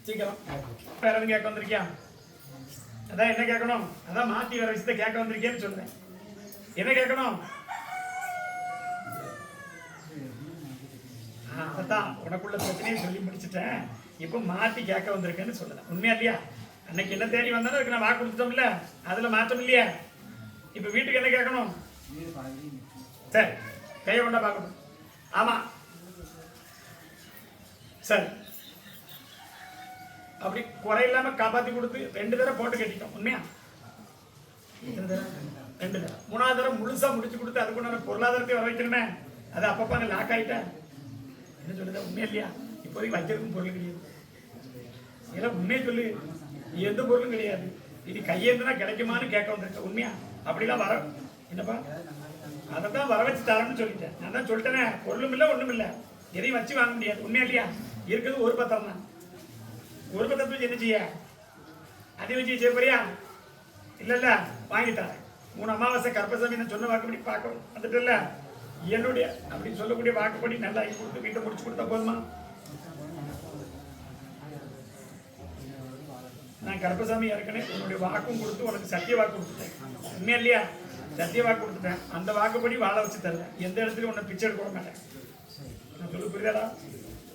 சீக்கிரம். வேற எதுவும் கேட்க வந்திருக்கியா? அதான் என்ன கேட்கணும்? அதான் மாத்தி வேற விஷயத்த கேட்க வந்திருக்கேன்னு சொல்றேன். என்ன கேட்கணும்? அதான் உனக்குள்ள பிரச்சனையை சொல்லி முடிச்சுட்டேன். இப்ப மாத்தி கேட்க வந்திருக்கேன்னு சொல்லலாம். உண்மையா இல்லையா? அன்னைக்கு என்ன தேடி வந்தாலும் அதுக்கு நான் வாக்கு கொடுத்துட்டோம்ல, அதுல மாற்றம் இல்லையா? இப்ப வீட்டுக்கு என்ன கேட்கணும்? சரி, கையை கொண்டா பார்க்கணும். ஆமா, சரி. அப்படி குறையில்லாம காப்பாத்தி கொடுத்து 2 தடவை போட்டு கட்டிட்டோம். உண்மையா? 2 தடவை. 3ஆவது தடவை முழுசா முடிச்சு கொடுத்து அதுக்குண்டான பொருளாதாரத்தை வர வைக்கிறேன். அது அப்பப்ப அங்க லாக் ஆயிட்டேன். என்ன சொல்லுதா? உண்மையா இல்லையா? இப்போதைக்கு வைக்கிறதுக்கும் பொருள் கிடையாது. இதெல்லாம் உண்மையை சொல்லு, எந்த பொருளும் கிடையாது. இது கையேந்துனா கிடைக்குமான்னு கேட்க வந்திருக்க. உண்மையா? அப்படிலாம் வர என்னப்பா, அதை தான் வர வச்சு தரேன்னு சொல்லிட்டேன். நான் தான் சொல்லிட்டேனே, பொருளும் இல்லை ஒண்ணும் இல்லை, எதையும் வச்சு வாங்க முடியாது. உண்மையா இல்லையா? இருக்கிறது ஒரு பத்திரம் தான். ஒரு பத்திரத்தை வச்சு என்ன செய்ய? அதை வச்சு செய்ய போறியா? இல்ல வாங்கிட்டாரேன். 3 அமாவாசை கர்ப்பசாமி நான் சொன்ன வாக்குப்படி பார்க்கணும் வந்துட்டு இல்ல, என்னுடைய அப்படின்னு சொல்லக்கூடிய வாக்குப்படி நல்லா கொடுத்து வீட்டை முடிச்சு கொடுத்தா போதுமா? நான் கர்ப்பசாமி ஏற்கனவே உன்னுடைய வாக்கும் கொடுத்து உனக்கு சத்திய வாக்கு கொடுத்துட்டேன். உண்மையா இல்லையா? சத்திய வாக்கு கொடுத்துட்டேன். அந்த வாக்குப்படி வாழ வச்சு தருவேன். எந்த இடத்துலையும் உன்னை பிச்சை எடுக்க மாட்டேன். நான் சொல்லு, புரியாதா?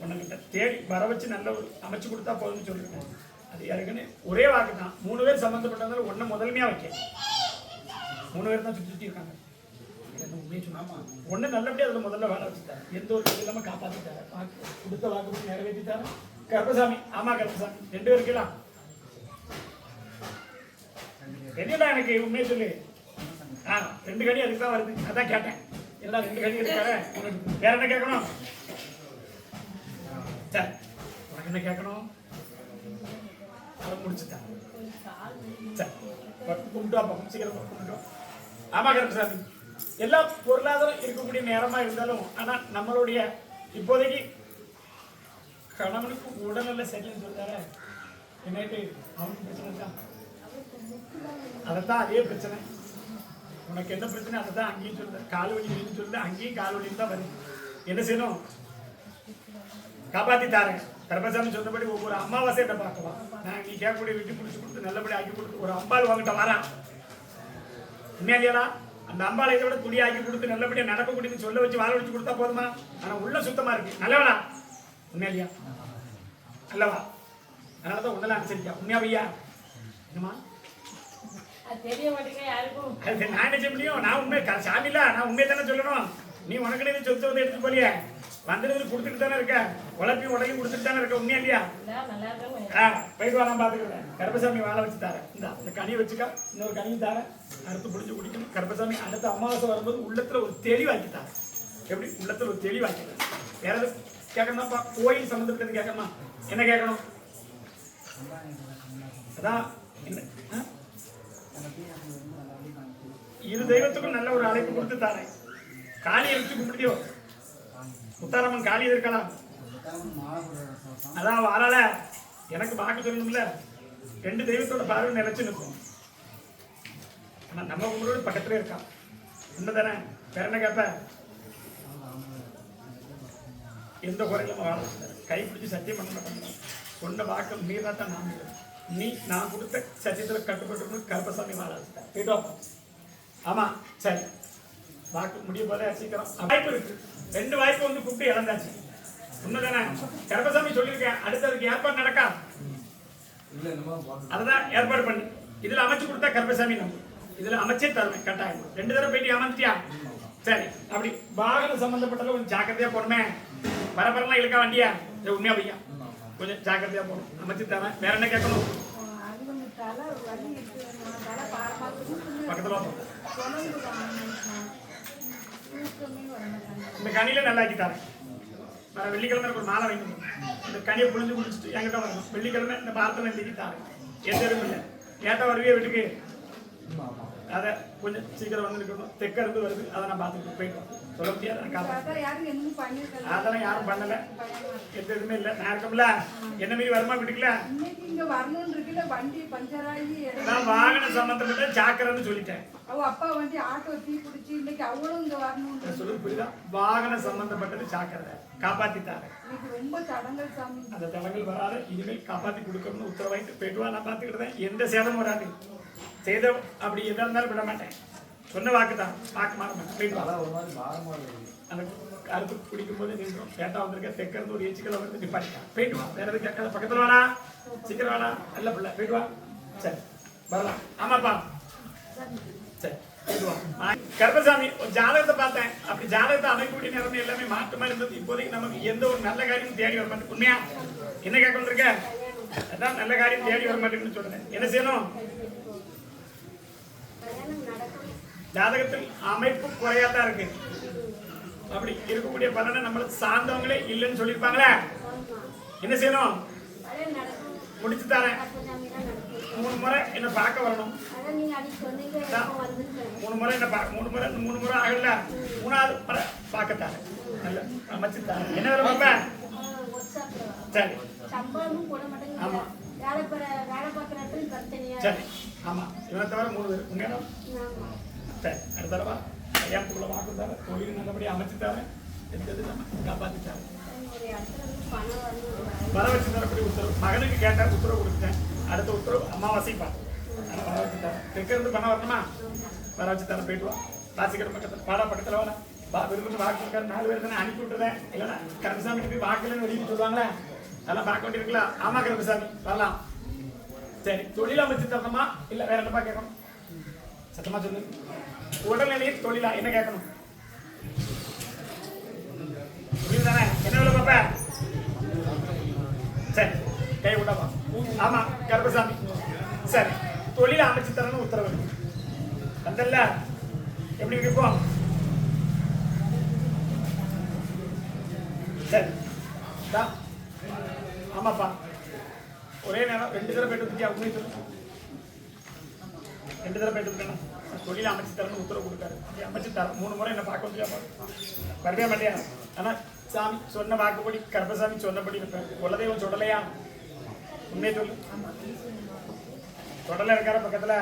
உனக்கிட்ட தேடி வர வச்சு நல்ல ஒரு அமைச்சு கொடுத்தா போதும்னு சொல்லிருக்கேன். அது ஏற்கனவே ஒரே வாக்கு தான். 3 பேர் சம்பந்தப்பட்டதால ஒன்றை முதன்மையா வைக்க. 3 பேர் தான் சுற்றி இருக்காங்க. உண்மையை சொன்னாமா ஒன்று நல்லபடியாக அதில் முதல்ல வாழ வச்சுட்டாரு. எந்த ஒரு இது இல்லாமல் காப்பாற்றிட்டாரு. வாக்கு கொடுத்த வாக்கு நிறைவேற்றிட்டாரு. கர்ப்பசாமி, ஆமா கர்ப்பசாமி 2 பேருக்கலாம் தெரியல எனக்கு. உண்மையை சொல்லு. 2 கடி அதுக்கு தான் வருது. அதான் கேட்டேன். எல்லாம் 2 கடி இருக்காரு. வேற என்ன கேட்கணும்? சரி, உனக்கு என்ன கேட்கணும்? அதை முடிச்சுட்டேன். சரி, கும்பிட்டு அப்போ சீக்கிரம் கும்பிட்டு. ஆமா கருப்பசாமி, எல்லா பொருளாதாரம் இருக்கக்கூடிய நேரமா இருந்தாலும் ஆனா நம்மளுடைய இப்போதைக்கு கணவனுக்கு உடல்நல சரியில்லைன்னு சொல்றாரு. என்னட்டு அவனுக்கு பிரச்சனை தான். அதைத்தான் அதே பிரச்சனை. உனக்கு என்ன பிரச்சனை அதை தான் அங்கேயும் சொல்லுது. கால் வலி சொல்லுது, அங்கேயும் கால் வலின்னு தான் வருது. என்ன செய்யணும்? காப்பாத்தி தாரேன். கர்ப்பசாமி சொன்னபடி ஒவ்வொரு அமாவாசையை பார்க்கலாம். நான் நீ கேட்கக்கூடிய வீட்டு பிடிச்சி கொடுத்து நல்லபடி ஆக்கி கொடுத்து ஒரு அம்பாள் வாங்கிட்ட வரான். உண்மையா இல்லையா? அந்த அம்பாளை இதோட துணி ஆக்கி கொடுத்து நல்லபடியா நடக்கக்கூடியது சொல்ல வச்சு வாழ வச்சு கொடுத்தா போதுமா? ஆனா உள்ள சுத்தமா இருக்கு. நல்லவளா? உண்மையா இல்லையா? அல்லவா? அதனாலதான் உன்னெல்லாம் அனுசரிக்கா. உண்மையா பையா? என்னமா நான் என்ன செய்ய முடியும்? நான் உண்மை சாமி இல்ல, நான் உண்மையை தானே சொல்லணும். நீ உனக்கு சொத்து வந்து எடுத்துட்டு போலியே, வந்துட்டு கொடுத்துட்டு தானே இருக்க, உழைப்பி உடலையும் கொடுத்துட்டு தானே இருக்க. உண்மையா இல்லையா? போயிட்டு வா, நான் பாத்துக்கிறேன். கர்ப்பசாமி வாழ வச்சு தரேன். இந்த கனியை வச்சுக்கா, இன்னொரு கனியும் தரேன், அறுத்து பிடிச்சி குடிக்கணும். கர்ப்பசாமி அடுத்த அமாவாசை வரும்போது உள்ளத்துல ஒரு தெளிவாக்கி தரேன். எப்படி உள்ளத்துல ஒரு தெளிவாக்கிறேன். வேற எதுவும் கேட்கணும்ப்பா? கோயில் சம்பந்தப்பட்டது கேட்கணுமா? என்ன கேட்கணும்? அதான் என்ன, இரு தெய்வத்துக்கும் நல்ல ஒரு அழைப்பு கொடுத்து தாரேன். காளியை வச்சு கும்பிடுதியோ? முத்தாரம்மன் காளி இருக்கலாம். அதான் வாழல எனக்கு பார்க்க சொல்லணும்ல. 2 தெய்வத்தோட பார்வை நிலைச்சு நிற்கும். ஆனா நம்ம உங்களோட பக்கத்துல இருக்கான். உண்மைதானே? வேற என்ன கேட்ப? எந்த குறையிலும் வாழ கை பிடிச்சி சத்தியம் பண்ண மாட்டேன். சொன்ன வாக்கு மீறாத்தான் நான் நீ நான் கொடுத்த சத்தியத்தில் கட்டுப்பட்டு கருப்பசாமி வாழ வச்சுட்டேன். போயிட்டோம். ஆமா சரி, வாக்கு முடிய போல சீக்கிரம் வாய்ப்பு இருக்கு. 2 வாய்ப்பு வந்து கூப்பிட்டு இழந்தாச்சு. உண்மைதானே? கருப்பசாமி சொல்லியிருக்கேன். அடுத்ததுக்கு ஏற்பாடு நடக்கா? அதுதான் ஏற்பாடு பண்ணி இதுல அமைச்சு கொடுத்தா கருப்பசாமி நம்ம இதுல அமைச்சே தருவேன் கட்டாயம். 2 தடவை போயிட்டு ஏமாந்துட்டியா? சரி, அப்படி வாகன சம்பந்தப்பட்டதை கொஞ்சம் ஜாக்கிரதையா போடுமே. பரபரெல்லாம் இழுக்க வண்டியா? உண்மையா பையா? கொஞ்சம் ஜாக்கிரதையா போகணும். அமைச்சு தரேன். வேற என்ன கேட்கணும்? பக்கத்துல இந்த கனியில நல்லா ஆக்கி தரேன். வர வெள்ளிக்கிழமை எனக்கு ஒரு மாலை வைக்கணும். இந்த கனியை புழிஞ்சு குடிச்சிட்டு என்கிட்ட வரணும். வெள்ளிக்கிழமை இந்த பாரத்தில் எழுதி தாரேன். எந்த எதுவும் இல்லை. ஏட்டா வருவியே வீட்டுக்கு? அதை கொஞ்சம் சீக்கிரம் வந்து இருக்கணும். தெற்க இருந்து வருது, அதை நான் பார்த்துட்டு போயிட்டோம். சொல்ல முடியாது. அதெல்லாம் யாரும் பண்ணல, எந்த இதுவுமே இல்லை. நான் இருக்கோம்ல, என்ன மீறி வருமா வீட்டுக்குல? நான் வாகன சம்பந்தப்பட்ட ஜாக்கிரன்னு சொல்லிட்டேன். அப்பா வண்டி ஆட்டோ தீ பிடிச்சி இன்னைக்கு அவளும் இங்க வரணும் சொல்லுது, புரியுதா? வாகன சம்பந்தப்பட்டது ஜாக்கிரதை, காப்பாத்திட்டாரு. ரொம்ப தடங்கள் சாமி. அந்த தடங்கள் வராது, இனிமேல் காப்பாத்தி கொடுக்கணும்னு உத்தரவாயிட்டு போயிட்டு வா. நான் பார்த்துக்கிட்டேன், எந்த சேதமும் வராது. செய்த அப்படி எதா இருந்தாலும் விட மாட்டேன். சொன்ன வாக்கு தான், வாக்கு மாற மாட்டேன். போயிட்டு வா. அந்த கருத்து பிடிக்கும் போது நின்றோம். கேட்டா வந்திருக்க தெற்கிறது ஒரு எச்சிக்கலை வந்து நிப்பாட்டிட்டான். போயிட்டு வா, வேற எதுவும் கேட்காத. பக்கத்துல வாடா, சீக்கிரம் வாடா, நல்ல பிள்ளை. போயிட்டு வா. சரி வரலாம். ஆமாப்பா சரி போயிட்டு வா. கருப்பசாமி ஒரு ஜாதகத்தை பார்த்தேன். அப்படி ஜாதகத்தை அமைக்கக்கூடிய நேரம் எல்லாமே மாற்றமா இருந்தது. இப்போதைக்கு நமக்கு எந்த ஒரு நல்ல காரியம் தேடி வர மாட்டேன். உண்மையா என்ன கேட்க வந்திருக்க? அதான் நல்ல காரியம் தேடி வர மாட்டேங்குன்னு சொல்றேன். என்ன செய்யணும்? ஜாதகத்தில் அமைப்பு குறையாதான் இருக்கு. அப்படி இருக்கக்கூடிய பலனை நம்மளுக்கு சார்ந்தவங்களே இல்லைன்னு சொல்லியிருப்பாங்களே. என்ன செய்யணும்? முடிச்சு தரேன். 3 முறை என்ன பார்க்க வரணும். 3 முறை என்ன 3 முறை ஆகல, 3வது முறை பார்க்கத்தாரு. நல்ல அமைச்சு தரேன். என்ன வேலை பார்ப்பேன்? சரி ஆமா சரி ஆமா. இவனை தவிர 3 பேர் உண்மையான. சரி அடுத்த தடவை கல்யாணத்துக்குள்ள வாக்கு தர, தொழில் நல்லபடியாக அமைச்சு தரேன். எடுத்தது நம்ம காப்பாற்றி தரேன். வர வச்சு தரக்கூடிய உத்தரவு. மகனுக்கு கேட்ட உத்தரவு கொடுத்துட்டேன். அடுத்த உத்தரவு அமாவாசை பார்த்து வர வச்சு தரேன். தெற்கிருந்து பணம் வரணுமா? வர வச்சு தரேன். போயிட்டு வா. ராசிக்கிற பக்கத்தில் பாடா பக்கத்தில் வர விரும்புட்டு வாக்கு இருக்காரு. 4 பேர் தானே அனுப்பி விட்டுறேன். இல்லைன்னா கருப்பசாமி போய் வாக்குலன்னு வெளியே சொல்லுவாங்களே, அதெல்லாம் பார்க்க வேண்டியிருக்குல்ல. ஆமா கருப்பசாமி வரலாம். சரி தொழில் அமைச்சு தரணுமா இல்லை வேற என்னப்பா கேட்கணும்? சத்தமா சொல்லு. உடல்நிலையை தொழிலா என்ன கேட்கணும்? தொழில் தானே. என்ன வேலை பாப்ப? சரி கை விடப்பா. ஆமா கருப்பசாமி. சரி தொழில அமைச்சு தரணும் உத்தரவு வந்தல்ல. எப்படி இருப்போம்? சரி ஆமாப்பா. ஒரே நேரம் 2 தடவை போயிட்டு வந்துட்டியா? உண்மை சொல்லு. 2 தடவை போயிட்டு இருக்கணும். தொழில் அமைச்சு தரணும் உத்தரவு கொடுக்காரு. அமைச்சு தர 3 முறை என்ன பார்க்க வந்துட்டியா? வரவே மாட்டியா? ஆனா சாமி சொன்ன வாக்குப்படி, கருப்பசாமி சொன்னபடி இருப்பேன். குலதெய்வம் சொல்லலையா? உண்மையை சொல்லு. தொடல இருக்கார பக்கத்துல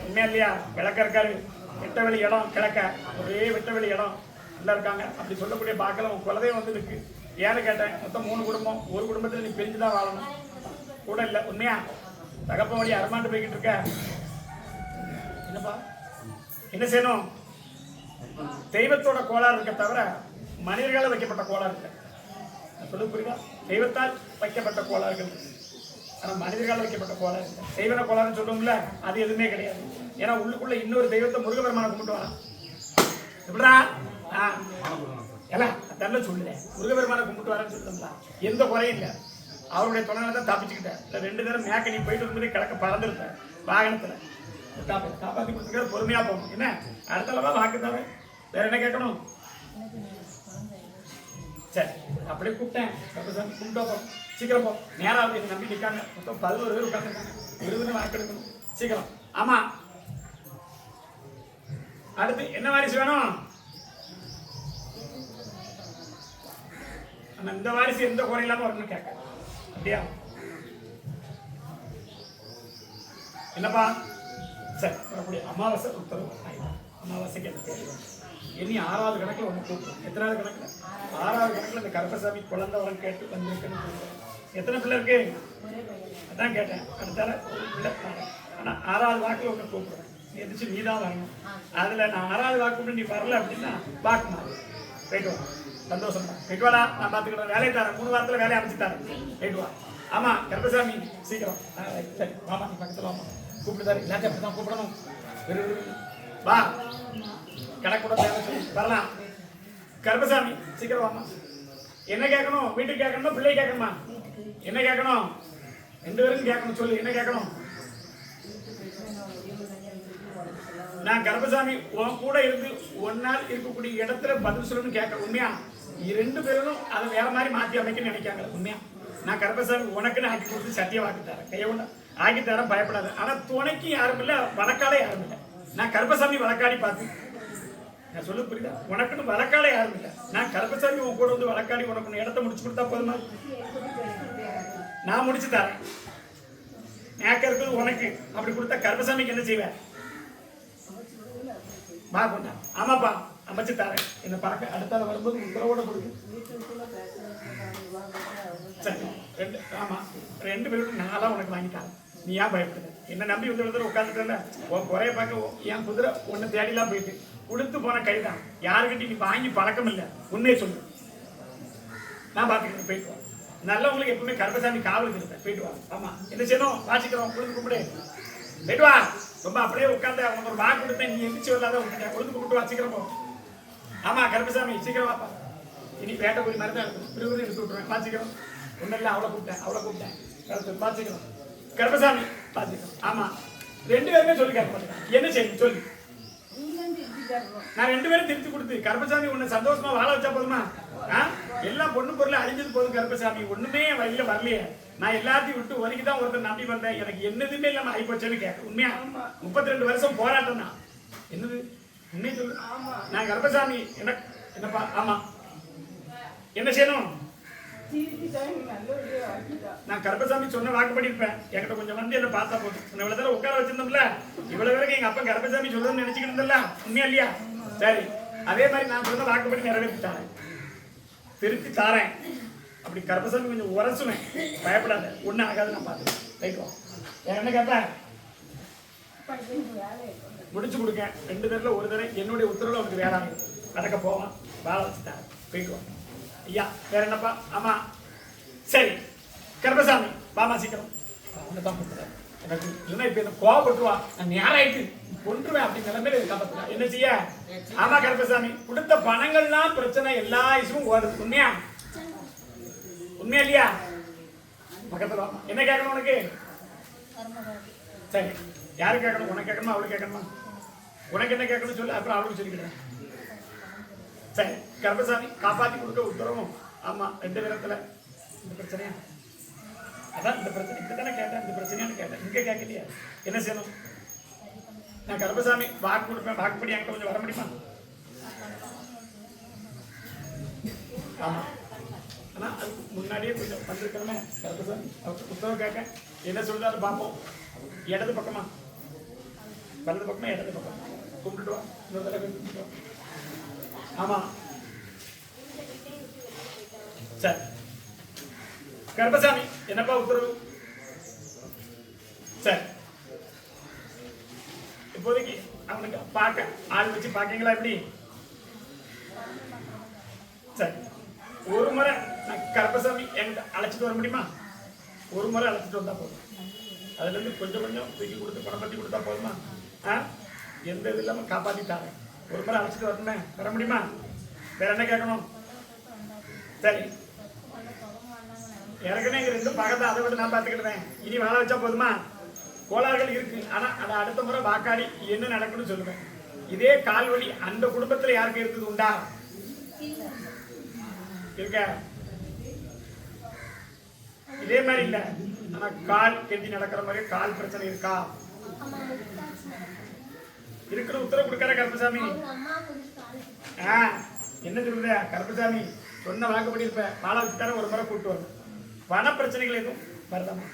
உண்மையா இல்லையா? கிழக்க இருக்காரு. வெட்டவெளி இடம் கிழக்க, ஒரே வெட்டவெளி இடம் நல்லா இருக்காங்க. அப்படி சொல்லக்கூடிய பாக்கலாம் குலதெய்வம் வந்து இருக்கு. ஏன்னு கேட்டேன். மொத்தம் 3 குடும்பம். ஒரு குடும்பத்தில் நீ பிரிஞ்சுதான் வாழணும். கூட இல்லை உண்மையா? தகப்ப வழி அரமாண்டு போய்கிட்டு இருக்க. என்னப்பா என்ன செய்யணும்? தெய்வத்தோட கோளாறு இருக்க தவிர மனிதர்களால் வைக்கப்பட்ட கோளாறு இல்லை. சொல்ல புரியுதா? தெய்வத்தால் வைக்கப்பட்ட கோளாறுகள், ஆனால் மனிதர்களால் வைக்கப்பட்ட கோளாறு இல்லை. தெய்வன கோளாறுன்னு சொல்லுவோம்ல, அது எதுவுமே கிடையாது. ஏன்னா உள்ளுக்குள்ள இன்னொரு தெய்வத்தை முருகபெருமானை கும்பிட்டு வரலாம். எப்படா எல்லாம் தள்ள சொல்லுறேன். முருகபெருமானை கும்பிட்டு வரேன்னு சொல்லுங்களா, எந்த குறையும் இல்லை. அவருடைய துணையில தான் தப்பிச்சுக்கிட்டேன். இல்லை 2 தடவை மேக்க நீ போயிட்டு வரும்போதே கிழக்க பறந்துருப்பேன் வாகனத்தில். காப்பாற்றி கொடுத்துருக்க பொறுமையா போகணும். என்ன அடுத்தளவா வாக்கு தர வேற என்ன கேட்கணும்? சரி அப்படியே கூப்பிட்டேன். கும்பிட்டோ போ, சீக்கிரம் போ. நேராக என் நம்பி நிற்காங்க. மொத்தம் 11 பேர் உட்காந்துருக்காங்க. விருதுன்னு வாக்கு எடுக்கணும் சீக்கிரம். ஆமா அடுத்து என்ன வாரிசு வேணும்? இந்த வாரிசு எந்த குறை இல்லாம வரணும்னு கேட்க. அப்படியா? என்னப்பா? சரி வரக்கூடிய அமாவாசை உத்தரவு. அமாவாசைக்கு அந்த தேவை இனி 6வது கணக்கில் ஒன்று கூப்பிடும். எத்தனாவது கணக்கில்? 6வது கணக்கில் இந்த கருப்பசாமி குழந்தை வரம் கேட்டு வந்திருக்குன்னு. எத்தனை பிள்ளை இருக்கு? அதான் கேட்டேன். அடுத்தால ஒரு பிள்ளை. ஆனால் 6வது வாக்கில் ஒன்று கூப்பிடுறேன். எதிர்த்து நீ தான் வரணும். அதில் நான் 6வது வாக்கு நீ வரல அப்படின்னா வாக்கு மாறு. போயிட்டு வா. சந்தோஷம் தான். போயிட்டு வாடா. நான் பார்த்துக்கிட்டேன். வேலையை தரேன். 3 வாரத்தில் வேலையை அமைச்சு தரேன். போயிட்டு வா. ஆமாம் கருப்பசாமி சீக்கிரம். சரி வாமா, நீ பக்கத்தில் வாமா. கூப்பிட்டுதாரு. எல்லாத்தையும் அப்படி தான் கூப்பிடணும். வா கணக்கூட தேவை வரலாம். கருப்பசாமி சீக்கிரம் வாமா. என்ன கேட்கணும்? வீட்டுக்கு கேட்கணுமா பிள்ளை கேட்கணுமா? என்ன கேட்கணும்? 2 பேருக்கும் கேட்கணும். சொல்லு என்ன கேட்கணும்? நான் கருப்பசாமி உன் கூட இருந்து ஒன்னால் இருக்கக்கூடிய இடத்துல பதில் சொல்லணும்னு கேட்க. உண்மையா? 2 பேரும் அதை வேற மாதிரி மாற்றி அமைக்கணும்னு நினைக்காங்க. உண்மையா? நான் கருப்பசாமி உனக்குன்னு ஆக்கி கொடுத்து சத்திய வாக்கு தரேன். கையை ஒன்று ஆக்கி தரேன், பயப்படாது. ஆனால் துணைக்கு யாரும் இல்லை, வழக்கால யாரும் இல்லை. நான் கருப்பசாமி வழக்காடி பார்த்து நான் சொல்ல புரியுதா? உனக்குன்னு வழக்காட யாரும் இல்லை. நான் கருப்பசாமி உன் கூட வந்து வழக்காடி உனக்கு இடத்த முடிச்சு கொடுத்தா போதுமா? நான் முடிச்சு தரேன். நேக்க இருக்குது உனக்கு. அப்படி கொடுத்தா கருப்பசாமிக்கு என்ன செய்வேன்? வா கொண்டா. ஆமாப்பா அமைச்சு தரேன். என்ன பார்க்க அடுத்தால வரும்போது உங்களோட கொடுக்கு. சரி ஆமா 2 பேருக்கு நாளா உனக்கு வாங்கிட்டாங்க. நீ ஏன் பயப்படுத? என்ன நம்பி வந்து உட்காந்துட்டல உன் குறைய பார்க்க என் குதிரை ஒன்னு தேடிலாம் போயிட்டு கொடுத்து போன கைதான். யாருக்கிட்ட நீ வாங்கி பழக்கம் இல்லை. உண்மையை சொல்லு. நான் பார்த்துக்கிறேன். போயிட்டு வா. நல்லவங்களுக்கு எப்பவுமே கருப்பசாமி காவலுக்கு இருப்பேன். போயிட்டு வா. ஆமா என்ன செய்யணும்? வாசிக்கிறோம். கொடுத்து கும்பிடு. போயிட்டு வா. ரொம்ப அப்படியே உட்காந்து அவனுக்கு ஒரு வாக்கு கொடுத்தேன். நீ எந்திரிச்சு வரலாத விட்டுட்டேன். கொடுத்து கும்பிட்டு வாசிக்கிறோம். ஆமா கருப்பசாமி சீக்கிரம் வாப்பா. இனி வேட்டை போய் மாதிரி தான் இருக்கும். பிரிவு எடுத்து விட்டுருவேன். வாசிக்கிறோம். ஒன்றும் இல்லை. அவளை கூப்பிட்டேன். கருத்து வாசிக்கிறோம். கருப்பசாமி வாசிக்கிறோம். ஆமா 2 பேருமே சொல்லி கேட்க மாட்டேன். என்ன செய்யணும் சொல்லு. நான் 2 பேரும் திருத்தி கொடுத்து கருப்பசாமி உன்னை சந்தோஷமா வாழ வச்சா போதுமா? எல்லாம் பொண்ணு பொருள் அழிஞ்சது போதும். கருப்பசாமி ஒண்ணுமே வழியில வரலையே. நான் எல்லாத்தையும் விட்டு ஒதுக்கி தான் ஒருத்தர் நம்பி வந்தேன். எனக்கு என்னதுமே இல்லாம ஆயிப்போச்சேன்னு கேட்க. உண்மையா 32 வருஷம் போராட்டம் தான். என்னது உண்மையை சொல்லு. நான் கருப்பசாமி என்னப்பா? ஆமா என்ன செய்யணும்? நான் கருப்பசாமி சொன்ன வாக்குப்படி இருப்பேன். என்கிட்ட கொஞ்சம் வந்து என்ன பார்த்தா போதும். இவ்வளவு தடவை உட்கார வச்சிருந்தோம்ல, இவ்வளவு வரைக்கும் எங்க அப்பா கருப்பசாமி சொல்றதுன்னு நினைச்சுக்கிட்டு இருந்தல, உண்மையா இல்லையா? சரி அதே மாதிரி நான் சொன்ன வாக்குப்படி நிறைவேற்றி தாரேன். திருப்பி தாரேன். அப்படி கருப்பசாமி கொஞ்சம் உரசுவேன். பயப்படாத. ஒன்றும் ஆகாது. நான் பார்த்துக்கேன். ரைட்டும். என்ன கேட்பேன்? முடிச்சு கொடுக்க 2 தடவை ஒரு தடவை என்னுடைய உத்தரவு அவனுக்கு வேலை ஆகும். நடக்க போவான். வாழ வச்சுட்டாரு. போயிட்டு வாங்க ஐயா. வேற என்னப்பா? ஆமா சரி கருப்பசாமி பாமா சீக்கிரம். தான் எனக்கு இல்லைன்னா இப்ப என்ன கோவப்பட்டுவா. நான் நேராயிட்டு கொன்றுவேன். அப்படி நிலைமையில காப்பாற்றுவா. என்ன செய்ய? ஆமா கருப்பசாமி கொடுத்த பணங்கள்லாம் பிரச்சனை. எல்லா இசும் ஓடுது. உண்மையா? உண்மையா இல்லையா? பக்கத்துல என்ன கேட்கணும் உனக்கு? சரி யாரு கேட்கணும்? உனக்கு கேட்கணுமா அவளுக்கு கேட்கணுமா? உனக்கு என்ன கேட்கணும் சொல்லு. அப்புறம் அவளுக்கு சொல்லிக்கிறேன். சரி கருப்பசாமி காப்பாற்றி கொடுக்க உத்தரவும். ஆமா 2 விதத்துல. இந்த பிரச்சனையா? அதான் இந்த பிரச்சனை இப்பதானே கேட்டேன். இந்த பிரச்சனையானு கேட்டேன். இங்க கேட்கலையா? என்ன செய்யணும்? நான் கருப்பசாமி வாக்கு கொடுப்பேன். வாக்குப்படி என்கிட்ட கொஞ்சம் வர முடியுமா? ஆமா ஆனா அதுக்கு முன்னாடியே கொஞ்சம் வந்திருக்கிறோமே கருப்பசாமி. அவருக்கு உத்தரவு கேட்க என்ன சொல்றாரு பார்ப்போம். இடது பக்கமா வலது பக்கமா? இடது பக்கம். கும்பிட்டுட்டு வா. இன்னொரு தடவை கும்பிட்டு வா. ஆமா சரி கருப்பசாமி என்னப்பா உத்தரவு? சரி இப்போதைக்கு அவனுக்கு பார்க்க ஆள் வச்சு பார்க்கீங்களா? எப்படி? சரி ஒரு முறை நான் கருப்பசாமி என்கிட்ட அழைச்சிட்டு வர முடியுமா? ஒரு முறை அழைச்சிட்டு வந்தா போதும். அதுல இருந்து கொஞ்சம் கொஞ்சம் தூக்கி கொடுத்து பணம் பத்தி கொடுத்தா போதுமா? எந்த இது இல்லாம காப்பாத்திட்டாங்க. ஒரு முறை அழைச்சிட்டு வரணுமே. வர முடியுமா? வேற என்ன கேட்கணும்? சரி ஏற்கனவே 2 பக்கத்தை அதை விட்டு நான் பார்த்துக்கிட்டேன். இனி வாழ வச்சா போதுமா? கோளாறுகள் இருக்கு. ஆனா அதை அடுத்த முறை வாக்காடி என்ன நடக்குன்னு சொல்லுவேன். இதே கால்வழி அந்த குடும்பத்துல யாருக்கு இருக்குது உண்டா? இருக்க இதே மாதிரி இல்ல. ஆனா கால் கெட்டி நடக்கிற மாதிரி கால் பிரச்சனை இருக்கா? இருக்கிற உத்தரவு கொடுக்கற கருப்பசாமி. என்ன சொல்லுத? கருப்பசாமி சொன்ன வாக்குப்படி இருப்ப. வாழ வச்சுட்டார ஒரு முறை கூப்பிட்டு வரும். பண பிரச்சனைகள் எதுவும் வருதாமா?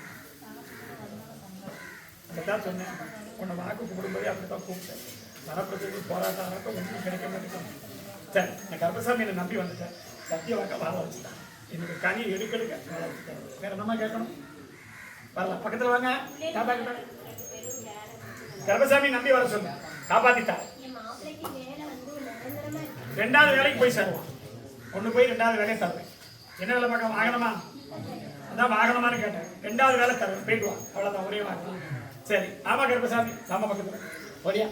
அப்படித்தான் சொன்னேன். உன்னை வாக்கு கூப்பிடும்போதே அப்படித்தான் கூப்பிட்டேன். பண பிரச்சனைகள் போராட்டம் ஒன்றும் கிடைக்க மாட்டேங்க. சரி நான் கருப்பசாமி என்னை நம்பி வந்துட்டேன். சத்திய வாக்க வாழ வச்சுட்டேன். எனக்கு கனி எடுக்க வாழ வச்சுட்டேன். வேற என்னமா கேட்கணும்? வரலாம் பக்கத்துல வாங்க. கருப்பசாமி நம்பி வர சொல்லு. காப்பாத்திட்டா 2வது வேலைக்கு போய் சேருவான். ஒண்ணு போய் 2வது வேலையை தருவேன். என்ன வேலை பார்க்க? வாகனமா? அதான் வாகனமானு கேட்டேன். 2வது வேலை தருவேன். போயிட்டு வா. அவ்வளவுதான். ஒரே வாகனம். சரி ஆமா கருப்பசாமி நம்ம பக்கத்துல ஒரியா.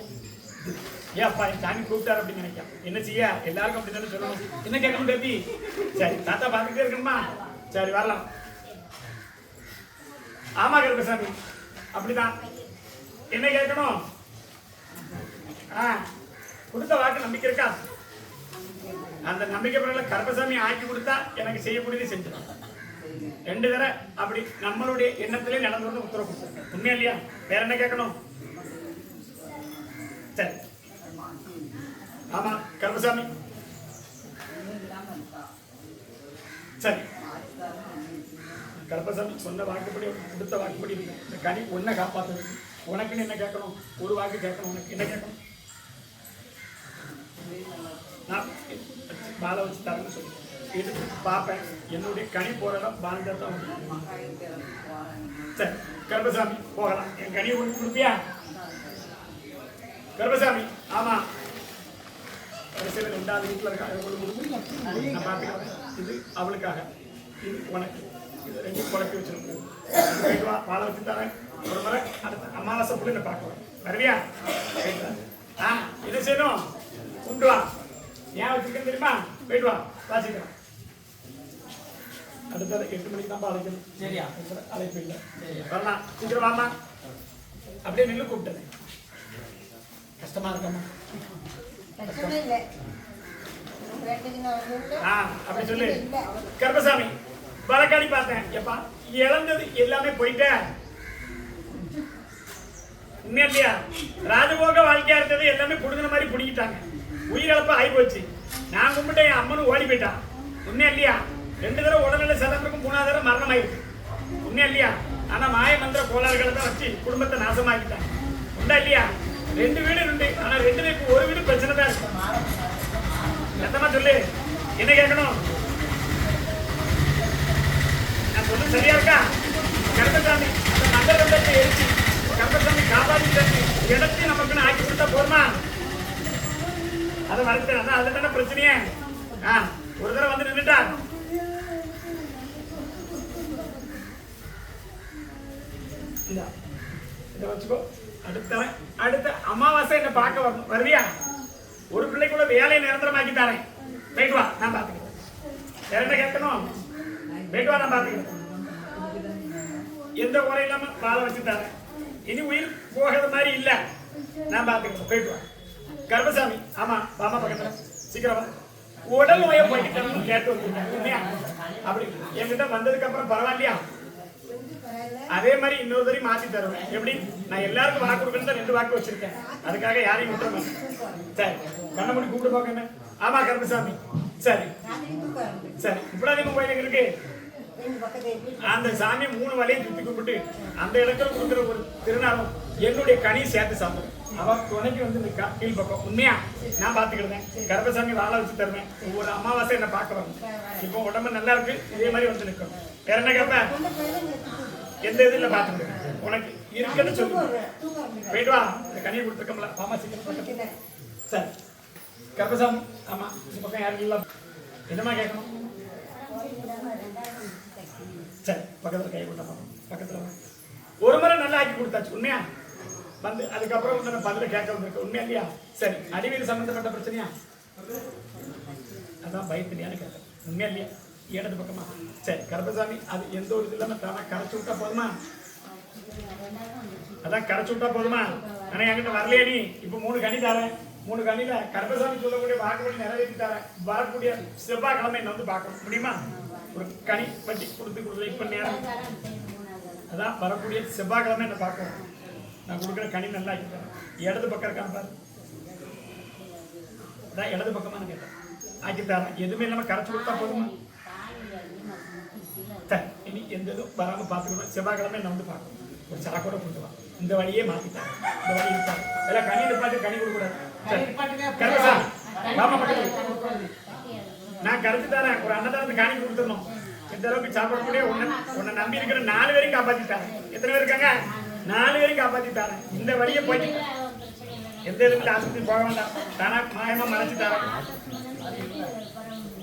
ஏப்பா என் சாமி கூப்பிட்டாரு அப்படின்னு நினைக்கான். என்ன செய்ய? எல்லாருக்கும் அப்படி சொல்லணும். என்ன கேட்கணும் பேபி? சரி தாத்தா பார்த்துட்டே இருக்கணுமா? சரி வரலாம். ஆமா கருப்பசாமி அப்படிதான். என்ன கேட்கணும்? கொடுத்த வாக்கு நம்பிக்கை இருக்கா? அந்த நம்பிக்கை பிறகு கருப்பசாமி ஆக்கி கொடுத்தா எனக்கு செய்யக்கூடியது செஞ்சிடும். 2 தடவை அப்படி நம்மளுடைய எண்ணத்திலே நடந்து உத்தரவு கொடுத்தாங்க. உண்மையா இல்லையா? வேற என்ன கேட்கணும்? சரி ஆமா கருப்பசாமி சரி கருப்பசாமி சொன்ன வாக்குப்படி கொடுத்த வாக்குப்படி இருக்கு. இந்த கனி ஒன்றை காப்பாற்றுது. உனக்குன்னு என்ன கேட்கணும்? ஒரு வாக்கு கேட்கணும். உனக்கு என்ன கேட்கணும்? நான் பாலை வச்சு தரேன்னு சொல்லி இது பார்ப்பேன். என்னுடைய கனி போகிற இடம் பாலத்தில் தான் சரி கருப்பசாமி போகலாம். என் கனியை ஒன்று கொடுப்பியா கருப்பசாமி? ஆமாம் கடைசியில் 2வது வீட்டில் இருக்க நான் பார்த்துக்கிறேன். இது அவளுக்காக, இது உனக்கு. இது 2 குழப்பி வச்சிருக்கோம். வாழை வச்சு தரேன். ஒரு முறை அடுத்த அமாவாசை புள்ள பார்க்கலாம். வருவியா? ஆ என்ன செய்யணும்? கொண்டு வா. ஏன் வச்சிருக்கேன்னு தெரியுமா? போயிட்டு வா வாசிக்கிறேன். அடுத்தது 8 மணிக்கு தான் அழைக்கணும். சரியா? அழைப்பு இல்லை. வரலாம் சீக்கிரம் வாமா. அப்படியே நின்று கூப்பிட்டேன். கஷ்டமா இருக்காமா? அப்படி சொல்லு கருப்பசாமி. வழக்காடி பார்த்தேன். எப்பா இழந்தது எல்லாமே போயிட்டேன். உண்மையா இல்லையா? ராஜபோக வாழ்க்கையா இருந்தது எல்லாமே புடுங்கின மாதிரி புடிக்கிட்டாங்க. உயிரிழப்பு ஆகி போச்சு. நான் கும்பிட்ட என் அம்மனும் ஓடி போயிட்டான். உண்மையா இல்லையா? 2 தடவை உடல்நிலை சிறந்திருக்கும். 3வது தடவை மரணம் ஆயிருக்கு. உண்மையா இல்லையா? ஆனா மாய மந்திர கோளாறுகளை தான் வச்சு குடும்பத்தை நாசமாக்கிட்டாங்க. உண்டா இல்லையா? 2 வீடு இருந்து. ஆனா 2 பேருக்கு ஒரு வீடு பிரச்சனை தான் இருக்கு. சத்தமா சொல்லு. என்ன கேட்கணும்? நான் சொல்லு சரியா இருக்கா? கருப்பசாமி அந்த மந்திரத்தை எரிச்சு கருப்பசாமி காப்பாற்றி இடத்தையும் நமக்குன்னு ஆக்கி கொடுத்தா போதுமா? அதை வளர்த்தேன். அதான் அதுல தானே பிரச்சனையே. ஒரு தடவை வந்து நின்றுட்டா இதை வச்சுக்கோ. அடுத்த அமாவாசை என்ன பார்க்க வரணும். வருவியா? ஒரு பிள்ளைக்குள்ள வேலையை நிரந்தரமாக்கி தரேன். போயிட்டு வா, நான் பார்த்துக்கிறேன். வேற என்ன கேட்கணும்? போயிட்டு வா, நான் பார்த்துக்கிறேன். எந்த குறை இல்லாம வாழ வச்சு தரேன். இனி உயிர் போகிறது மாதிரி இல்லை. நான் பார்த்துக்கிறேன். போயிட்டு வா கருப்பசாமி. ஆமா பாமா பக்கத்துல சீக்கிரம் வா. உடல் நோயை போய்கிட்டோம்னு கேட்டு வந்துருக்கேன். அப்படி என்கிட்ட வந்ததுக்கு அப்புறம் பரவாயில்லையா? அதே மாதிரி இன்னொரு தடவை மாற்றி தருவேன். எப்படி? நான் எல்லாருக்கும் வாக்கு கொடுக்கணும் தான் 2 வாக்கு வச்சிருக்கேன். அதுக்காக யாரையும் விட்டுற மாட்டேன். சரி கண்ண முடி கூப்பிட்டு போக்க. ஆமா கருப்பசாமி. சரி சரி இப்படாதீங்க கோயிலுக்கு இருக்கு. அந்த சாமி 3 வலையும் சுத்தி கும்பிட்டு அந்த இடத்துல கொடுக்குற ஒரு திருநாளும் என்னுடைய கனியை சேர்த்து சாப்பிடுவேன். அவ துணைக்கு வந்து நிற்கா கீழ் பக்கம். உண்மையா? நான் பார்த்துக்கிடுவேன். கருப்பசாமி வாழை வச்சு தருவேன். ஒவ்வொரு அமாவாசை என்ன பார்க்க வரணும். இப்போ உடம்பு நல்லா இருக்கு. இதே மாதிரி வந்து நிற்கும். வேற என்ன கேட்பேன்? எந்த இதுல பார்த்துக்கிடுவேன். உனக்கு இருக்குன்னு சொல்லு. போயிட்டு வா. இந்த கனியை கொடுத்துருக்கோம்ல மாமா சீக்கிரம். சரி கருப்பசாமி. ஆமா இந்த பக்கம் யாரும் இல்லை. என்னமா கேட்கணும்? சரி பக்கத்துல கை கொடுத்தா பக்கத்துல ஒரு முறை நல்லா ஆக்கி கொடுத்தாச்சு. உண்மையா? வந்து அதுக்கப்புறம் வந்து பதில கேட்க வந்திருக்கு. உண்மையா இல்லையா? சரி அடிவேல் சம்பந்தப்பட்ட பிரச்சனையா? அதான் பயத்திலையான்னு கேட்டேன். உண்மையா இல்லையா? இடது பக்கமா? சரி கருப்பசாமி அது எந்த ஒரு இது இல்லாம தானே கரைச்சு விட்டா போதுமா? அதான் கரைச்சு விட்டா போதுமா? ஆனா என்கிட்ட வரலையே நீ. இப்போ 3 கனி தரேன். 3 கனியில கருப்பசாமி சொல்லக்கூடிய வாக்குப்படி நிறைவேற்றி தரேன். வரக்கூடிய செவ்வாய்க்கிழமை என்ன வந்து பார்க்க முடியுமா? ஒரு கனி வட்டி கொடுத்து இப்ப நேரம் அதான் வரக்கூடிய செவ்வாய்க்கிழமை என்ன பார்க்கணும். நான் கொடுக்குற கனி நல்லா ஆக்கி தரேன். இடது பக்கம் இருக்கான்னு பாரு. அதான் இடது பக்கமா நான் கேட்டேன். ஆக்கி தரேன். எதுவுமே இல்லாம கரைச்சு கொடுத்தா போதுமா? இனி எந்த இதுவும் வராம பார்த்துக்கணும். செவ்வாய்க்கிழமை என்ன வந்து பார்க்கணும். ஒரு சாக்கோட கொண்டு வா. இந்த வழியே மாத்திட்டாங்க. இந்த வழி இருக்காது. எல்லாம் கனி நிப்பாட்டு கனி கொடுக்கூடாது. நான் கரைச்சு தரேன். ஒரு அன்னதானத்துக்கு கனி கொடுத்துடணும். இந்த அளவுக்கு சாப்பிடக்கூடிய உன்னை நம்பி இருக்கிற 4 பேரையும் காப்பாத்திட்டாங்க. எத்தனை பேர் இருக்காங்க? 4 பேரையும் காப்பாத்திட்டாங்க. இந்த வழியை போயிட்டு எந்த இதுக்கு ஆஸ்பத்திரி போக வேண்டாம். தானா மாயமா மறைச்சு தரேன்.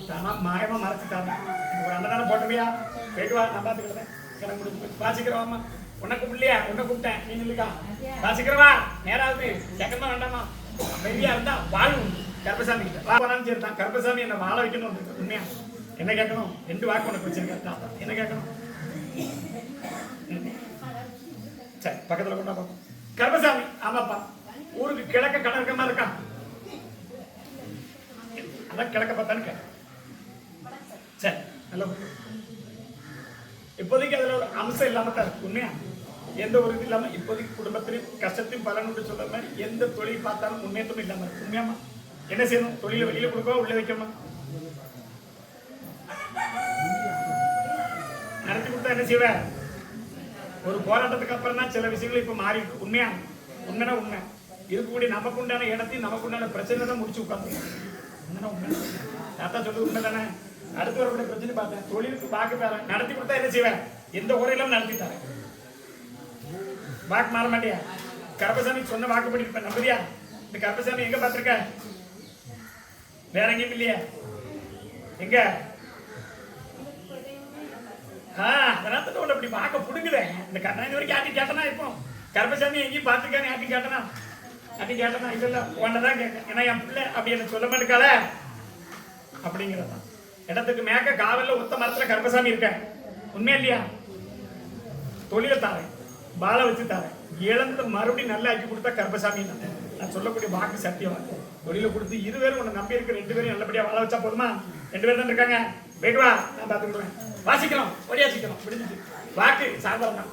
தானா மாயமா மறைச்சு தரேன். ஒரு அன்னதானம் போட்டுமையா? போயிட்டு வா, நான் பார்த்துக்கிறேன். கிளம்பி முடிச்சு வாசிக்கிறவாமா. உன்னை கூப்பிடலையா? உன்னை கூப்பிட்டேன். நீ நில்லுக்கா வாசிக்கிறவா. நேராவது கேட்கமா வேண்டாமா? பெரியா இருந்தா வாழ் உண்டு. கருப்பசாமி கிட்ட சேர்த்தான். கருப்பசாமி என்ன வாழ வைக்கணும் வந்துருக்கு. உண்மையா? என்ன கேட்கணும்? 2 வாக்கு உனக்கு வச்சிருக்கேன். என்ன கேட்கணும்? சரி பக்கத்துல கொண்டா பார்ப்போம். கருப்பசாமி. ஆமாப்பா ஊருக்கு கிழக்க கடற்கமா இருக்கா? அதான் கிழக்க பார்த்தான்னு கேட்டேன். சரி நல்ல இப்போதைக்கு அதுல ஒரு அம்சம் இல்லாம தான் இருக்கு. உண்மையா? எந்த ஒரு இது இல்லாம இப்போதைக்கு குடும்பத்திலையும் கஷ்டத்தையும் பலனுண்டு சொல்ற மாதிரி எந்த தொழில் பார்த்தாலும் முன்னேற்றம் இல்லாம இருக்கு. உண்மையாமா என்ன செய்யணும்? தொழிலை வெளியில கொடுக்கவா உள்ள வைக்கணுமா? நடத்தி கொடுத்தா என்ன செய்வ? ஒரு போராட்டத்துக்கு அப்புறம் தான் சில விஷயங்கள் இப்ப மாறி இருக்கு. உண்மையா? உண்மைனா உண்மை. இருக்கக்கூடிய நமக்கு உண்டான இடத்தையும் நமக்கு உண்டான பிரச்சனை தான் முடிச்சு உட்காந்து. உண்மைனா உண்மை. தாத்தா சொல்லு உண்மை தானே. அடுத்து வரக்கூடிய பிரச்சனை பார்த்தேன். தொழிலுக்கு வாக்கு தரேன், நடத்தி கொடுத்தா என்ன செய்வேன்? எந்த குறையிலும் நடத்தி தரேன். வாக்கு மாற மாட்டியா? கருப்பசாமி சொன்ன வாக்குப்படி இருப்பேன். நம்புறியா? இந்த கருப்பசாமி எங்க பார்த்திருக்க? வேற எங்கேயும் இல்லையா? எங்க? அதனால உன்னை அப்படி பார்க்க புடுங்குதேன். இந்த கண்ணாடி வரைக்கும் ஆட்டி கேட்டனா இப்போ கருப்பசாமி எங்கேயும் பார்த்துருக்கானே ஆட்டி கேட்டனா? ஆட்டி கேட்டனா? இல்ல உன்னதான் கேட்க. ஏன்னா என் பிள்ளை அப்படி என்ன சொல்ல மாட்டேக்கால அப்படிங்கிறதான். இடத்துக்கு மேக்க காவல்ல ஒத்த மரத்துல கருப்பசாமி இருக்க. உண்மையா இல்லையா? தொழிலை தாரேன், பாலை வச்சு தாரேன், இழந்து மறுபடியும் நல்லா ஆக்கி கொடுத்தா கருப்பசாமி. நான் சொல்லக்கூடிய வாக்கு சத்தியம். தொழிலை கொடுத்து இருவேரும் உன்னை நம்பி இருக்க 2 பேரும் நல்லபடியா வாழ வச்சா போதுமா? 2 பேர் தான் இருக்காங்க. போயிட்டு வா, நான் பார்த்துக்கிடுவேன். வாசிக்கலாம், ஒடியாசிக்கலாம், முடிஞ்சிச்சு. வாக்கு சாயந்தரம் தான்.